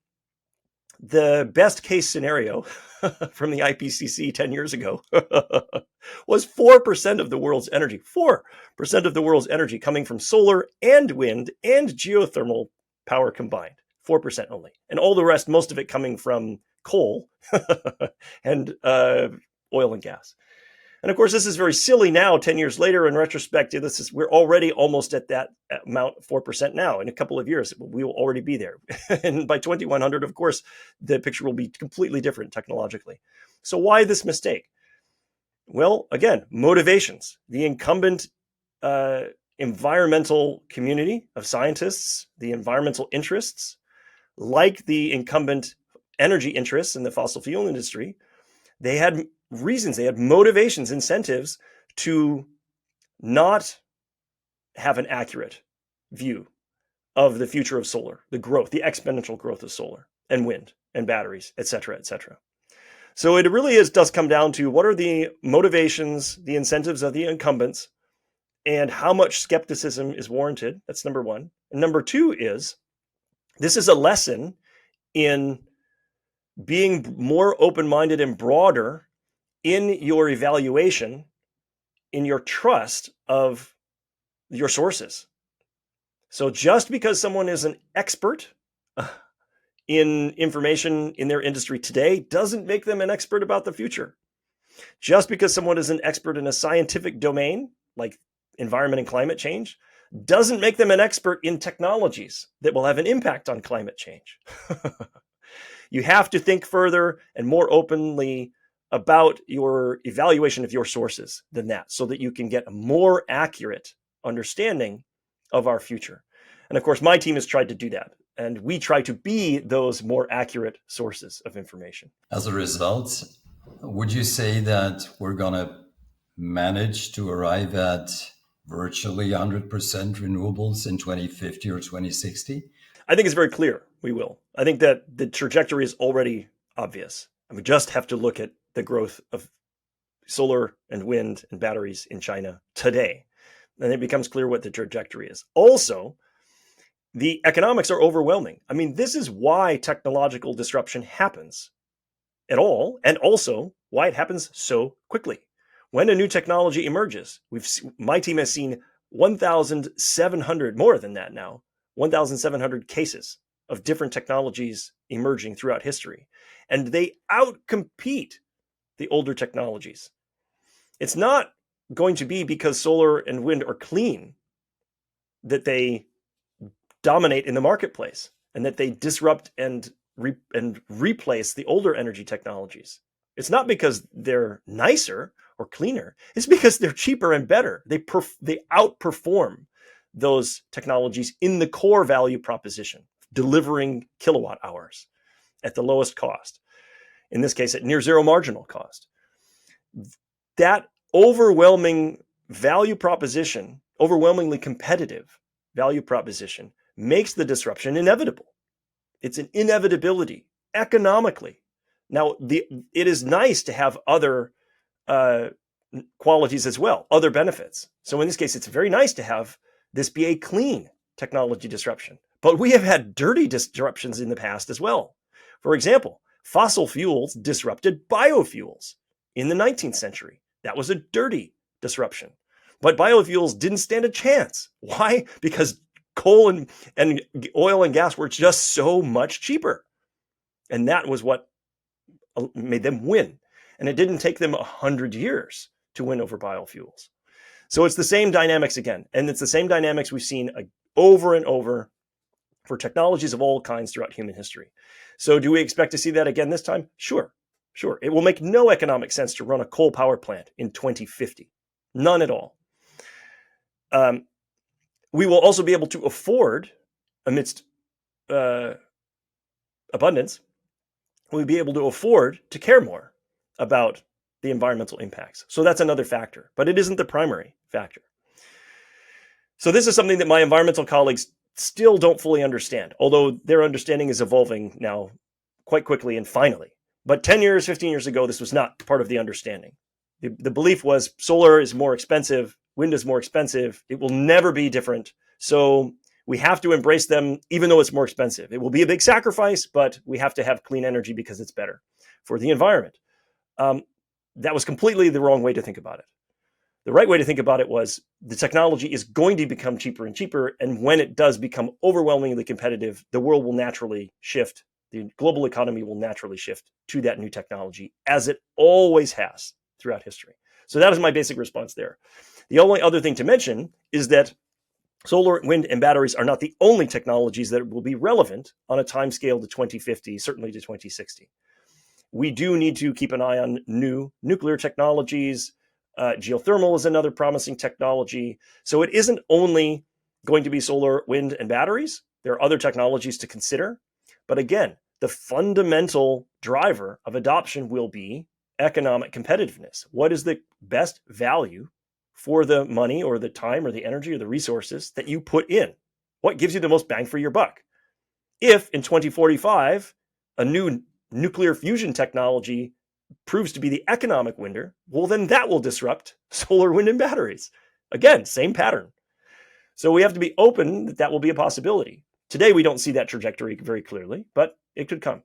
the best case scenario from the IPCC 10 years ago was 4% of the world's energy. 4% of the world's energy coming from solar and wind and geothermal power combined. 4% only. And all the rest, most of it coming from coal and oil and gas. And of course, this is very silly now, 10 years later. In retrospect, we're already almost at that amount, 4% now. In a couple of years, we will already be there. And by 2100, of course, the picture will be completely different technologically. So why this mistake? Well, again, motivations. The incumbent environmental community of scientists, the environmental interests, like the incumbent energy interests in the fossil fuel industry, they had reasons, they had motivations, incentives to not have an accurate view of the future of solar, the growth, the exponential growth of solar and wind and batteries, et cetera, et cetera. So it really does come down to what are the motivations, the incentives of the incumbents, and how much skepticism is warranted. That's number one. And number two is, this is a lesson in being more open-minded and broader in your evaluation, in your trust of your sources. So just because someone is an expert in information in their industry today doesn't make them an expert about the future. Just because someone is an expert in a scientific domain, like environment and climate change, doesn't make them an expert in technologies that will have an impact on climate change. You have to think further and more openly about your evaluation of your sources than that, so that you can get a more accurate understanding of our future. And of course, my team has tried to do that. And we try to be those more accurate sources of information. As a result, would you say that we're going to manage to arrive at virtually 100% renewables in 2050 or 2060? I think it's very clear we will. I think that the trajectory is already obvious. And we just have to look at the growth of solar and wind and batteries in China today. And it becomes clear what the trajectory is. Also, the economics are overwhelming. I mean, this is why technological disruption happens at all, and also why it happens so quickly. When a new technology emerges, my team has seen 1,700, more than that now, 1,700 cases of different technologies emerging throughout history, and they outcompete the older technologies. It's not going to be because solar and wind are clean that they dominate in the marketplace and that they disrupt and replace the older energy technologies. It's not because they're nicer or cleaner. It's because they're cheaper and better. They outperform those technologies in the core value proposition, delivering kilowatt hours at the lowest cost. In this case, at near zero marginal cost. That overwhelming value proposition, overwhelmingly competitive value proposition, makes the disruption inevitable. It's an inevitability economically. Now, it is nice to have other qualities as well, other benefits. So in this case, it's very nice to have this be a clean technology disruption. But we have had dirty disruptions in the past as well. For example, fossil fuels disrupted biofuels in the 19th century. That was a dirty disruption. But biofuels didn't stand a chance. Why? Because coal and oil and gas were just so much cheaper. And that was what made them win. And it didn't take them 100 years to win over biofuels. So it's the same dynamics again. And it's the same dynamics we've seen over and over for technologies of all kinds throughout human history. So do we expect to see that again this time? Sure. It will make no economic sense to run a coal power plant in 2050. None at all. We will also be able to afford, amidst abundance, we'll be able to afford to care more about the environmental impacts. So that's another factor, but it isn't the primary factor. So this is something that my environmental colleagues still don't fully understand, although their understanding is evolving now quite quickly and finally. But 10 years, 15 years ago, this was not part of the understanding. The belief was solar is more expensive, wind is more expensive, it will never be different. So we have to embrace them even though it's more expensive. It will be a big sacrifice, but we have to have clean energy because it's better for the environment. That was completely the wrong way to think about it. The right way to think about it was the technology is going to become cheaper and cheaper. And when it does become overwhelmingly competitive, the world will naturally shift. The global economy will naturally shift to that new technology, as it always has throughout history. So that is my basic response there. The only other thing to mention is that solar, wind, and batteries are not the only technologies that will be relevant on a timescale to 2050, certainly to 2060. We do need to keep an eye on new nuclear technologies. Geothermal is another promising technology. So it isn't only going to be solar, wind, and batteries. There are other technologies to consider. But again, the fundamental driver of adoption will be economic competitiveness. What is the best value for the money or the time or the energy or the resources that you put in? What gives you the most bang for your buck? If in 2045, a new nuclear fusion technology proves to be the economic winner, well, then that will disrupt solar, wind, and batteries. Again, same pattern. So we have to be open that will be a possibility. Today, we don't see that trajectory very clearly, but it could come.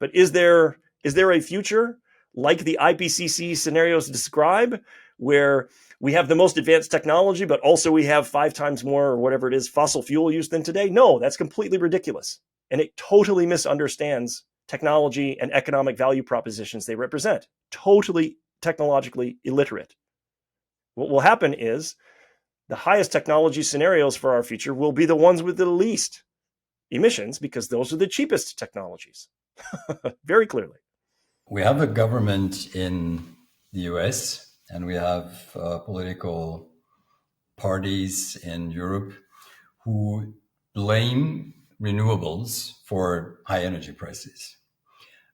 But is there a future like the IPCC scenarios describe, where we have the most advanced technology, but also we have 5 times more or whatever it is fossil fuel use than today? No, that's completely ridiculous. And it totally misunderstands technology and economic value propositions they represent. Totally technologically illiterate. What will happen is the highest technology scenarios for our future will be the ones with the least emissions, because those are the cheapest technologies. Very clearly. We have a government in the US and we have political parties in Europe who blame renewables for high energy prices,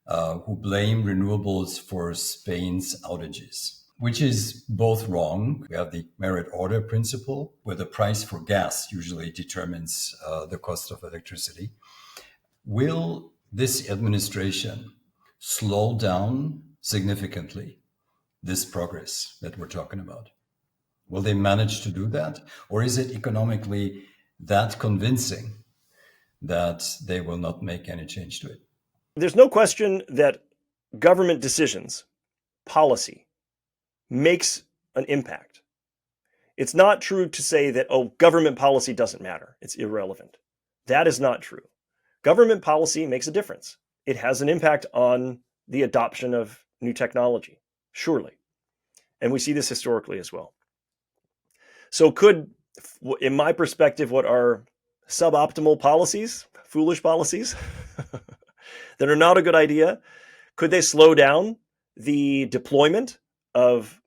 who blame renewables for Spain's outages, which is both wrong. We have the merit order principle, where the price for gas usually determines the cost of electricity. Will this administration slow down significantly this progress that we're talking about? Will they manage to do that? Or is it economically that convincing that they will not make any change to it? There's no question that government decisions, policy, makes an impact. It's not true to say that, oh, government policy doesn't matter. It's irrelevant. That is not true. Government policy makes a difference. It has an impact on the adoption of new technology, surely. And we see this historically as well. So could, in my perspective, what are suboptimal policies, foolish policies, that are not a good idea, could they slow down the deployment of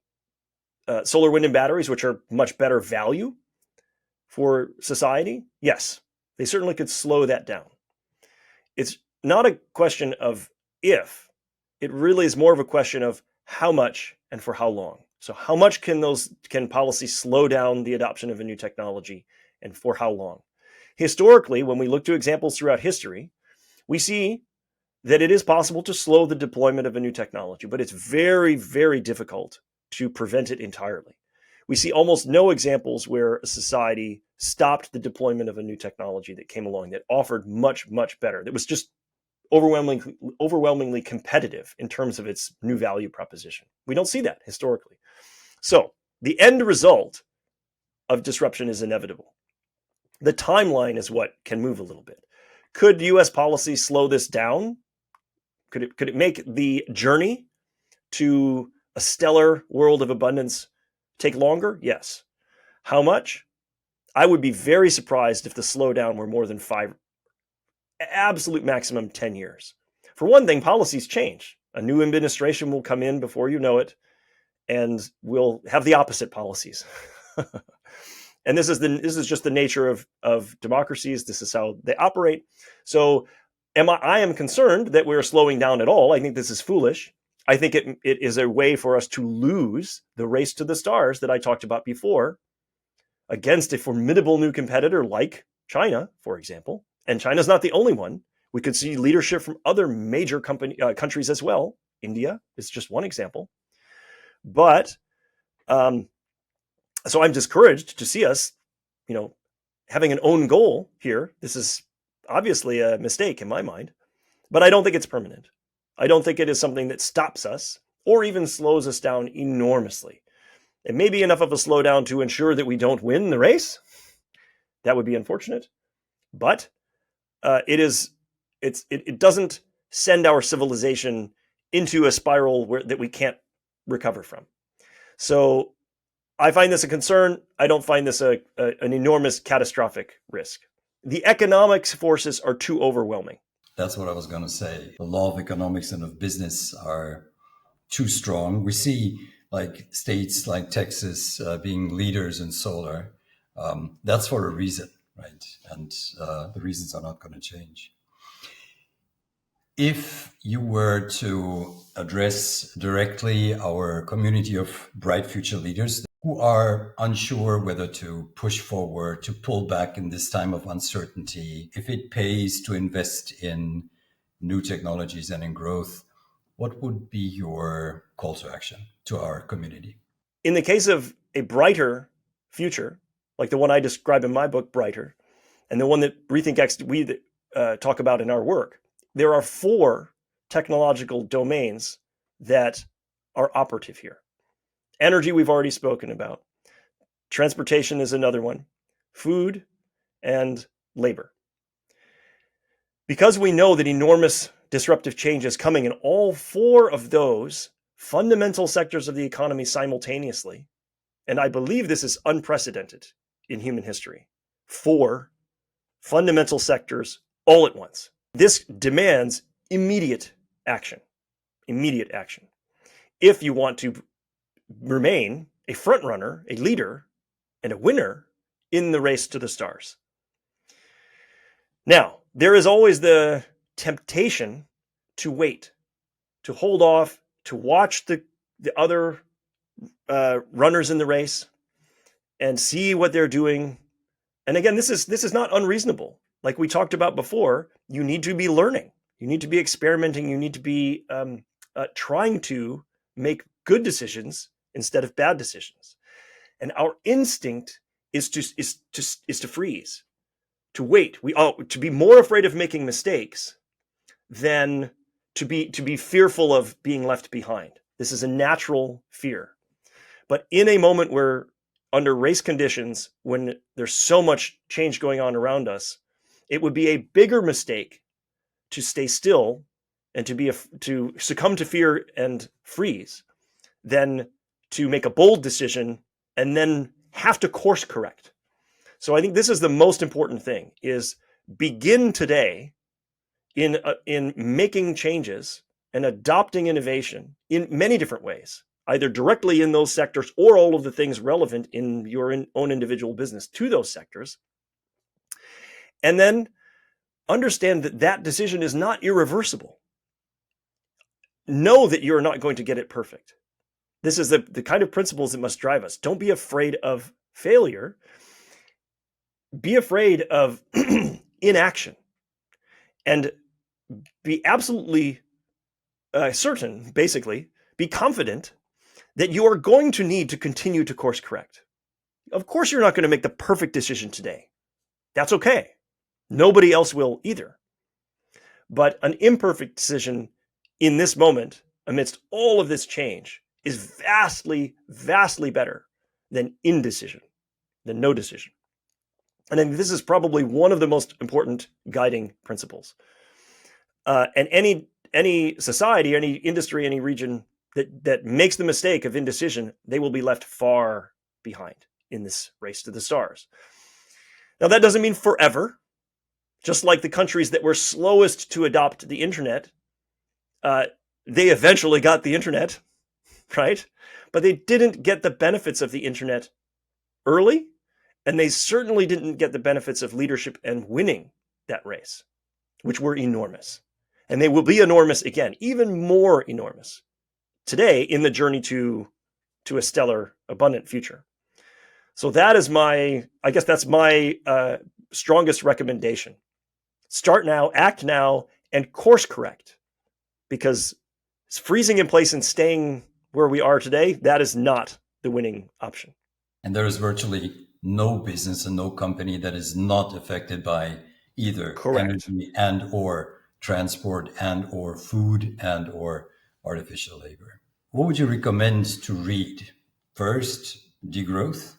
solar, wind, and batteries, which are much better value for society? Yes, they certainly could slow that down. It's not a question of if, it really is more of a question of how much and for how long. So how much can policies slow down the adoption of a new technology, and for how long? Historically, when we look to examples throughout history, we see that it is possible to slow the deployment of a new technology, but it's very, very difficult to prevent it entirely. We see almost no examples where a society stopped the deployment of a new technology that came along that offered much, much better, that was just overwhelmingly competitive in terms of its new value proposition. We don't see that historically. So the end result of disruption is inevitable. The timeline is what can move a little bit. Could US policy slow this down? Could it make the journey to a stellar world of abundance take longer? Yes. How much? I would be very surprised if the slowdown were more than 5, absolute maximum 10 years. For one thing, policies change. A new administration will come in before you know it, and we'll have the opposite policies. And this is just the nature of democracies. This is how they operate. So I am concerned that we're slowing down at all. I think this is foolish. I think it is a way for us to lose the race to the stars that I talked about before against a formidable new competitor like China, for example. And China's not the only one. We could see leadership from other major countries as well. India is just one example. But so I'm discouraged to see us, having an own goal here. This is obviously a mistake in my mind, but I don't think it's permanent. I don't think it is something that stops us or even slows us down enormously. It may be enough of a slowdown to ensure that we don't win the race. That would be unfortunate, but it doesn't send our civilization into a spiral that we can't recover from. So I find this a concern. I don't find this an enormous catastrophic risk. The economics forces are too overwhelming. That's what I was going to say. The law of economics and of business are too strong. We see like states like Texas being leaders in solar. That's for a reason, right? And the reasons are not going to change. If you were to address directly our community of bright future leaders who are unsure whether to push forward, to pull back in this time of uncertainty, if it pays to invest in new technologies and in growth, what would be your call to action to our community? In the case of a brighter future, like the one I describe in my book, Brighter, and the one that RethinkX we talk about in our work, there are 4 technological domains that are operative here. Energy, we've already spoken about. Transportation is another one. Food and labor. Because we know that enormous disruptive change is coming in all 4 of those fundamental sectors of the economy simultaneously, and I believe this is unprecedented in human history. 4 fundamental sectors all at once. This demands immediate action. Immediate action. If you want to remain a front runner, a leader, and a winner in the race to the stars. Now, there is always the temptation to wait, to hold off, to watch the other runners in the race and see what they're doing. And again, this is not unreasonable. Like we talked about before, you need to be learning. You need to be experimenting. You need to be trying to make good decisions instead of bad decisions. And our instinct is to freeze, to wait. To be more afraid of making mistakes than to be fearful of being left behind. This is a natural fear. But in a moment where, under race conditions, when there's so much change going on around us, it would be a bigger mistake to stay still and to succumb to fear and freeze than to make a bold decision and then have to course correct. So I think this is the most important thing: is begin today in making changes and adopting innovation in many different ways, either directly in those sectors or all of the things relevant in your own individual business to those sectors. And then understand that that decision is not irreversible. Know that you're not going to get it perfect. This is the kind of principles that must drive us. Don't be afraid of failure. Be afraid of inaction. And be absolutely certain, basically, be confident that you are going to need to continue to course correct. Of course, you're not going to make the perfect decision today. That's okay. Nobody else will either. But an imperfect decision in this moment, amidst all of this change, is vastly, vastly better than indecision, than no decision. And I think this is probably one of the most important guiding principles. And any society, any industry, any region that makes the mistake of indecision, they will be left far behind in this race to the stars. Now, that doesn't mean forever. Just like the countries that were slowest to adopt the internet, they eventually got the internet, right? But they didn't get the benefits of the internet early, and they certainly didn't get the benefits of leadership and winning that race, which were enormous. And they will be enormous again, even more enormous today in the journey to a stellar, abundant future. So that is my strongest recommendation. Start now, act now, and course correct. Because freezing in place and staying where we are today, that is not the winning option. And there is virtually no business and no company that is not affected by either energy and or transport and or food and or artificial labor. What would you recommend to read? First, degrowth,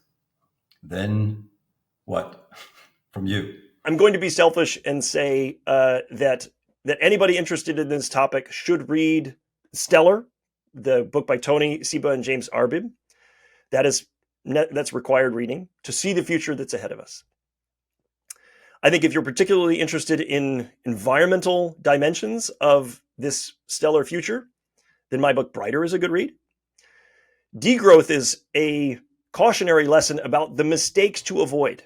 then what from you? I'm going to be selfish and say that anybody interested in this topic should read Stellar, the book by Tony Seba and James Arbib. That's required reading to see the future that's ahead of us. I think if you're particularly interested in environmental dimensions of this stellar future, then my book Brighter is a good read. Degrowth is a cautionary lesson about the mistakes to avoid.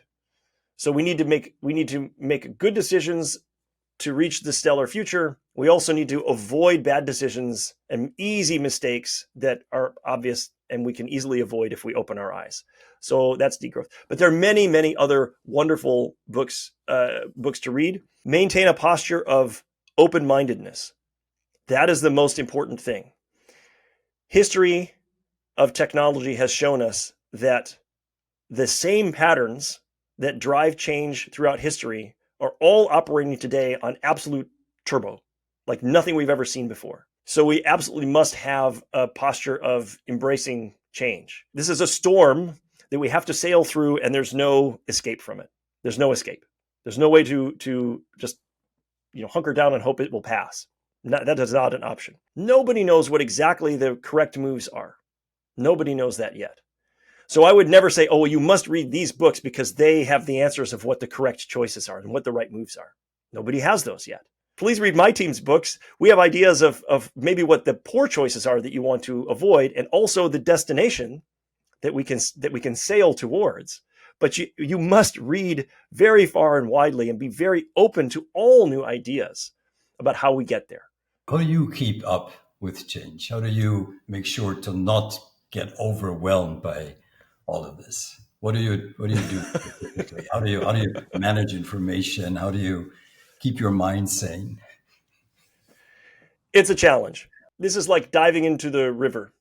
So we need to make good decisions to reach the stellar future. We also need to avoid bad decisions and easy mistakes that are obvious and we can easily avoid if we open our eyes. So that's degrowth. But there are many, many other wonderful books to read. Maintain a posture of open-mindedness. That is the most important thing. History of technology has shown us that the same patterns that drive change throughout history are all operating today on absolute turbo, like nothing we've ever seen before. So we absolutely must have a posture of embracing change. This is a storm that we have to sail through, and there's no escape from it. There's no escape. There's no way to just hunker down and hope it will pass. That is not an option. Nobody knows what exactly the correct moves are. Nobody knows that yet. So I would never say, oh, well, you must read these books because they have the answers of what the correct choices are and what the right moves are. Nobody has those yet. Please read my team's books. We have ideas of maybe what the poor choices are that you want to avoid, and also the destination that we can sail towards. But you must read very far and widely and be very open to all new ideas about how we get there. How do you keep up with change? How do you make sure to not get overwhelmed by all of this? What do you do specifically? How do you manage information? How do you keep your mind sane? It's a challenge. This is like diving into the river,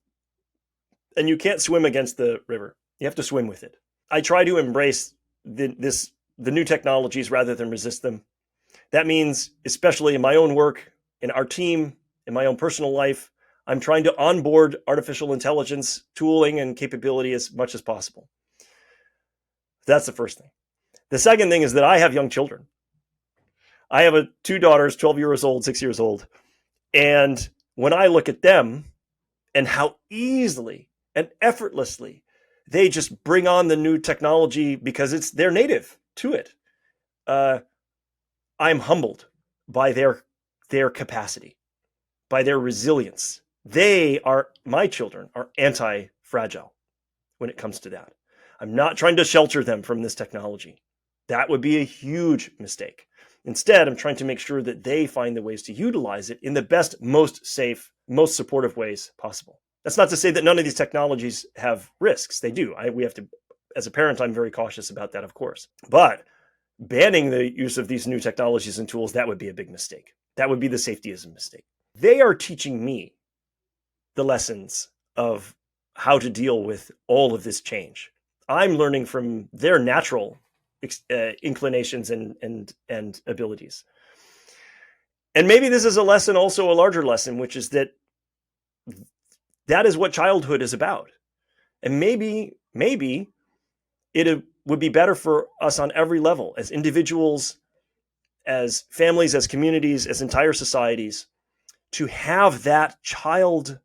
and you can't swim against the river. You have to swim with it. I try to embrace the new technologies rather than resist them. That means, especially in my own work, in our team, in my own personal life, I'm trying to onboard artificial intelligence tooling and capability as much as possible. That's the first thing. The second thing is that I have young children. I have two daughters, 12 years old, 6 years old. And when I look at them and how easily and effortlessly they just bring on the new technology because they're native to it, I'm humbled by their capacity, by their resilience. My children are anti-fragile when it comes to that. I'm not trying to shelter them from this technology. That would be a huge mistake. Instead, I'm trying to make sure that they find the ways to utilize it in the best, most safe, most supportive ways possible. That's not to say that none of these technologies have risks. They do. We have to, as a parent, I'm very cautious about that, of course. But banning the use of these new technologies and tools, that would be a big mistake. That would be the safetyism mistake. They are teaching me the lessons of how to deal with all of this change. I'm learning from their natural inclinations and abilities. And maybe this is a lesson, also a larger lesson, which is that is what childhood is about. And maybe it would be better for us on every level, as individuals, as families, as communities, as entire societies, to have that child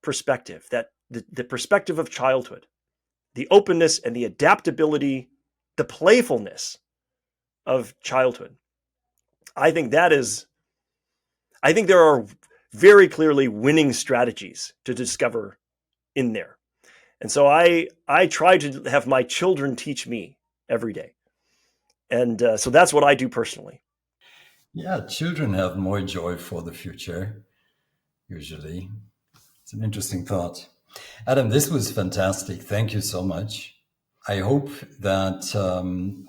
perspective, that the perspective of childhood, the openness and the adaptability, the playfulness of childhood. I think there are very clearly winning strategies to discover in there. And so I try to have my children teach me every day. And so that's what I do personally. Yeah, children have more joy for the future, usually. It's an interesting thought. Adam, this was fantastic. Thank you so much. I hope that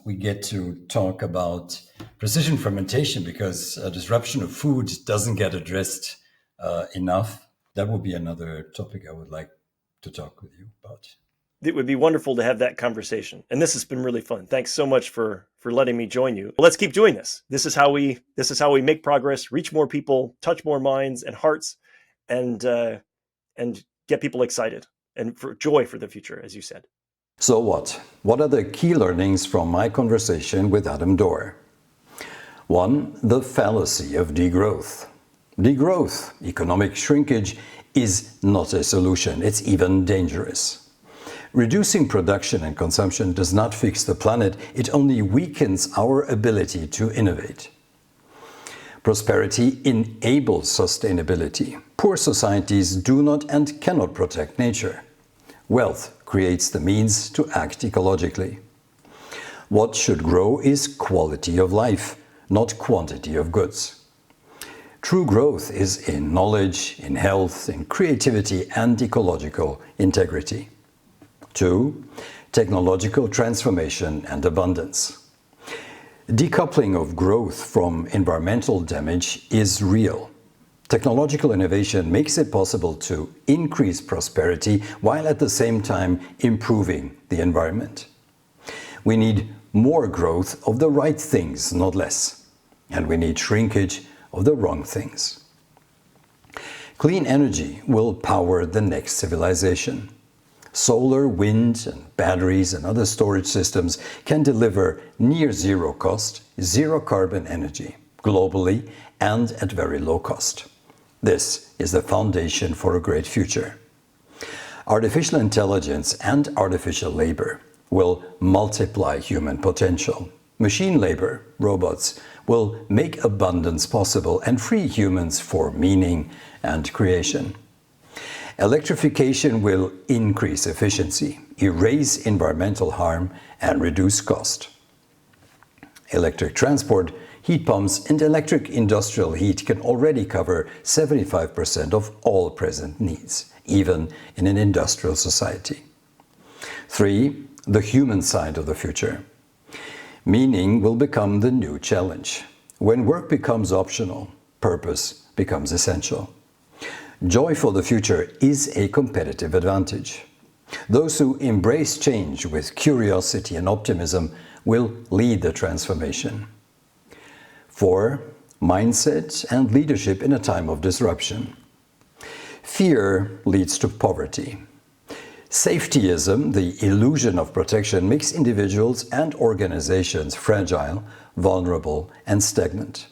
we get to talk about precision fermentation, because disruption of food doesn't get addressed enough. That would be another topic I would like to talk with you about. It would be wonderful to have that conversation. And this has been really fun. Thanks so much for letting me join you. Let's keep doing this. This is how we make progress, reach more people, touch more minds and hearts, and get people excited and for joy for the future, as you said. So what? What are the key learnings from my conversation with Adam Dorr? 1. The fallacy of degrowth. Degrowth, economic shrinkage, is not a solution. It's even dangerous. Reducing production and consumption does not fix the planet. It only weakens our ability to innovate. Prosperity enables sustainability. Poor societies do not and cannot protect nature. Wealth creates the means to act ecologically. What should grow is quality of life, not quantity of goods. True growth is in knowledge, in health, in creativity, and ecological integrity. 2. Technological transformation and abundance. Decoupling of growth from environmental damage is real. Technological innovation makes it possible to increase prosperity while at the same time improving the environment. We need more growth of the right things, not less. And we need shrinkage of the wrong things. Clean energy will power the next civilization. Solar, wind, and batteries and other storage systems can deliver near zero cost, zero carbon energy, globally and at very low cost. This is the foundation for a great future. Artificial intelligence and artificial labor will multiply human potential. Machine labor, robots, will make abundance possible and free humans for meaning and creation. Electrification will increase efficiency, erase environmental harm, and reduce cost. Electric transport, heat pumps, and electric industrial heat can already cover 75% of all present needs, even in an industrial society. 3. The human side of the future. Meaning will become the new challenge. When work becomes optional, purpose becomes essential. Joy for the future is a competitive advantage. Those who embrace change with curiosity and optimism will lead the transformation. 4. Mindset and leadership in a time of disruption. Fear leads to poverty. Safetyism, the illusion of protection, makes individuals and organizations fragile, vulnerable, and stagnant.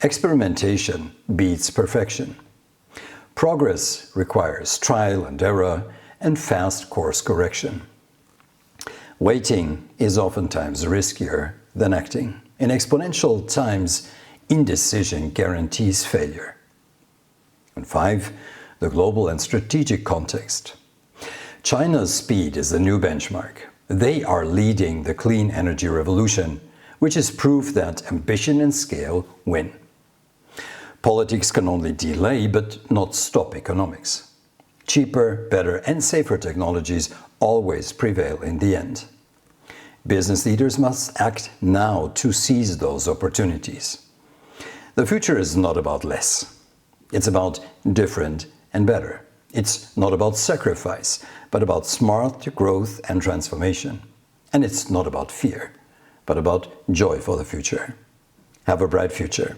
Experimentation beats perfection. Progress requires trial and error and fast course correction. Waiting is oftentimes riskier than acting. In exponential times, indecision guarantees failure. And 5. The global and strategic context. China's speed is the new benchmark. They are leading the clean energy revolution, which is proof that ambition and scale win. Politics can only delay but not stop economics. Cheaper, better, and safer technologies always prevail in the end. Business leaders must act now to seize those opportunities. The future is not about less. It's about different and better. It's not about sacrifice, but about smart growth and transformation. And it's not about fear, but about joy for the future. Have a bright future.